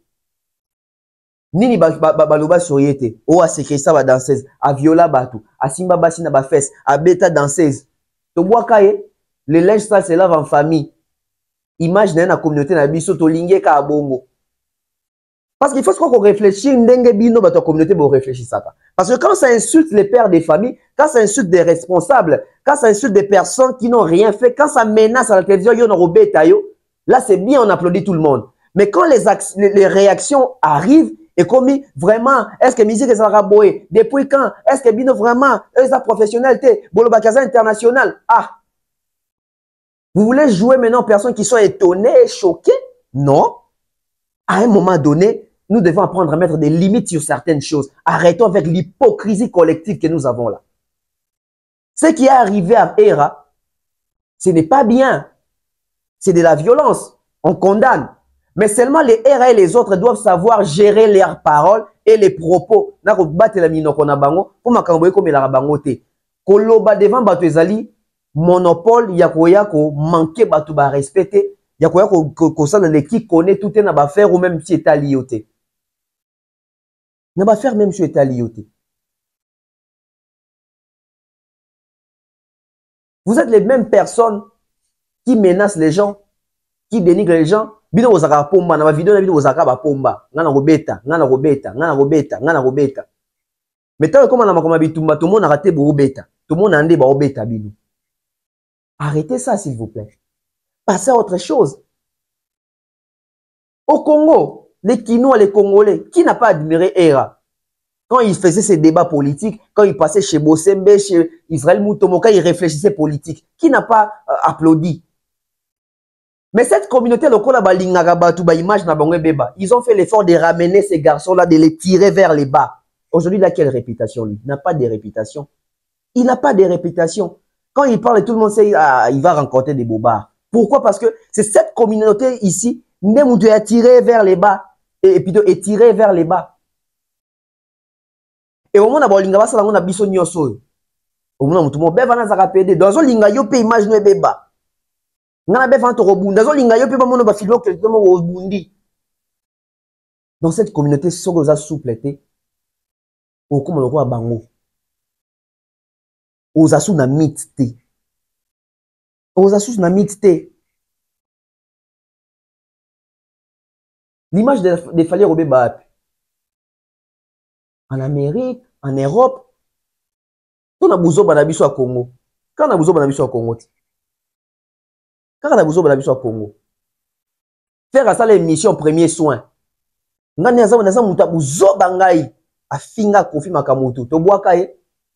Nini baloba soyete. O a sécré ba danseuse. A viola batu. A simba basi na ba fesse. A beta danseuse. Toboa kaye. Les linges sales se lavent en famille. Image dans la communauté na biso to lingé ka bongo. Parce qu'il faut qu'on réfléchisse ndenge bino ba ta communauté bo réfléchir ça. Parce que quand ça insulte les pères des familles, quand ça insulte des responsables, quand ça insulte des personnes qui n'ont rien fait, quand ça menace à la télévision yo na robeta yo. Là, c'est bien, on applaudit tout le monde. Mais quand les réactions arrivent, et comme vraiment, est-ce que musique est raboé? Depuis quand? Est-ce que Bino vraiment, est-ce que professionnalité? Bolobakaza international? Ah! Vous voulez jouer maintenant aux personnes qui sont étonnées et choquées? Non. À un moment donné, nous devons apprendre à mettre des limites sur certaines choses. Arrêtons avec l'hypocrisie collective que nous avons là. Ce qui est arrivé à Hera, ce n'est pas bien. C'est de la violence. On condamne. Mais seulement les RA et les autres doivent savoir gérer leurs paroles et les propos. Nako battre la mino kona bango pour makamboye comme la bango te. Koloba devant bato ezali monopole yakoya ko manquer bato ba respecter, yakoya ko ça le qui connaît tout na ba faire ou même si est alioté. Na ba faire même si est alioté. Vous êtes les mêmes personnes qui menacent les gens, qui dénigrent les gens. Bino ozaka pomba na ma vidéo na bino ozaka ba pomba. Ngana robeta, ngana robeta, ngana robeta, ngana robeta. Mais tant que na makoma bitumba tout le monde a raté bo robeta. Tout le monde a ndé ba robeta bino. Arrêtez ça s'il vous plaît. Passez à autre chose. Au Congo, les Kinois, les Congolais, qui n'a pas admiré Hera? Quand il faisait ses débats politiques, quand il passait chez Bossembe, chez Israël Moutomo, quand il réfléchissait politique, qui n'a pas applaudi? Mais cette communauté, ils ont fait l'effort de ramener ces garçons-là, de les tirer vers les bas. Aujourd'hui, il a quelle réputation, lui? Il n'a pas de réputation. Il n'a pas de réputation. Quand il parle, tout le monde sait il va rencontrer des bobards. Pourquoi? Parce que c'est cette communauté ici, même est tiré vers les bas. Et plutôt est tiré vers les bas. Et au moment où on a biso nyoso. Au moment où on a pédé. Dans un linga yo pe image no beba. Dans cette communauté, ce que vous avez soupleté, au comme le roi Bango, aux assous na mixte, aux assous na mixte. L'image des Fali Robé Baap, en Amérique, en Europe, on a besoin de à Congo. Quand on a besoin de Congo, quand on a besoin de la Congo, faire à ça les missions premier soin. Les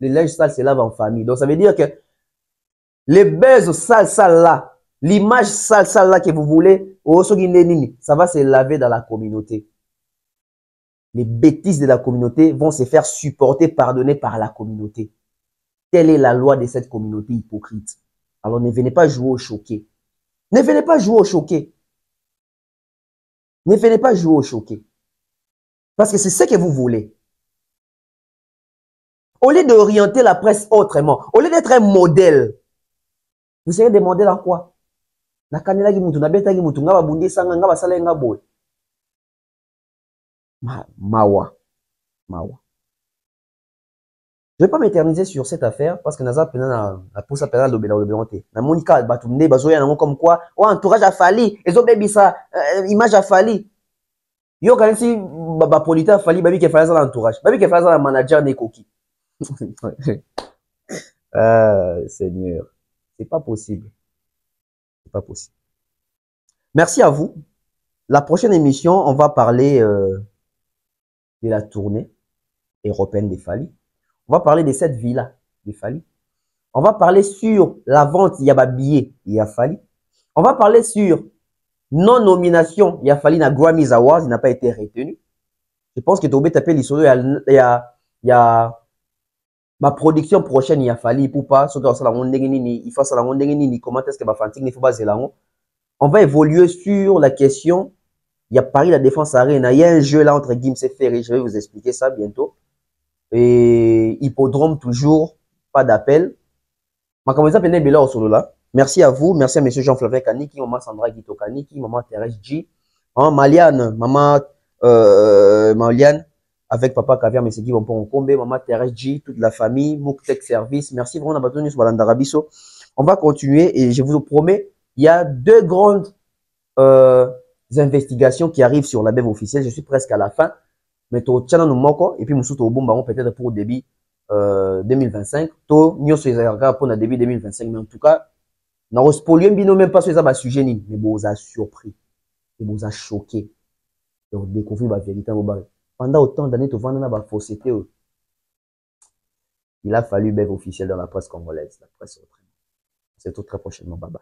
linges sales se lavent en famille. Donc ça veut dire que les baises sales là, l'image sale là que vous voulez, ça va se laver dans la communauté. Les bêtises de la communauté vont se faire supporter, pardonner par la communauté. Telle est la loi de cette communauté hypocrite. Alors ne venez pas jouer au choqué. Ne venez pas jouer au choqué. Ne venez pas jouer au choqué. Parce que c'est ce que vous voulez. Au lieu d'orienter la presse autrement, au lieu d'être un modèle, vous serez des modèles en quoi? Mawa. Je ne vais pas m'éterniser sur cette affaire parce que Naza Pena a poussé à Pena l'obélanté. Na Monica Batumne Bazoya comme quoi, oh entourage a fallu, et zo baby ça, image a fallu. Yo quand si ba polita a fallu, baby qui fait ça l'entourage, baby qui fait ça le manager des coquilles. Seigneur, c'est pas possible. C'est pas possible. Merci à vous. La prochaine émission, on va parler de la tournée européenne des Fally. On va parler de cette vie-là, des Fally. On va parler sur la vente, il y a billets, il y a Fally. On va parler sur non-nomination, il y a Fally na Grammys Awards, il n'a pas été retenu. Je pense que Tobé tapé l'histoire, il y a ma production prochaine, il y a Fally pour pas, surtout ça la il faut ça la comment est-ce que ma fatigue ne faut pas zélango. On va évoluer sur la question, il y a Paris la Défense Arena, il y a un jeu là entre Gims et Ferry, je vais vous expliquer ça bientôt. Et Hippodrome toujours, pas d'appel. Merci à vous, merci à monsieur Jean-Flavien Kaniki, maman Sandra Guito Kaniki, maman Thérèse G, maman Maliane, maman Maliane, avec papa Kaviar Meseki Bompon Kombe, maman Thérèse G, toute la famille, Mouktek Service, merci vraiment d'avoir tenu sur Balandarabiso. On va continuer et je vous promets, il y a deux grandes investigations qui arrivent sur la BEV officielle, je suis presque à la fin. Mais to tchana no moko et puis musuto obomba peut-être pour début 2025 to nyoso ezaka pour début 2025 mais en tout cas na respolier bino même pas sur ça ba sujet ni mais vous a surpris et vous a choqué et vous découvrir la vérité pendant autant d'années to vendre na ba fausseté il a fallu BEV officiel dans la presse congolaise la presse c'est tout très prochainement bye bye.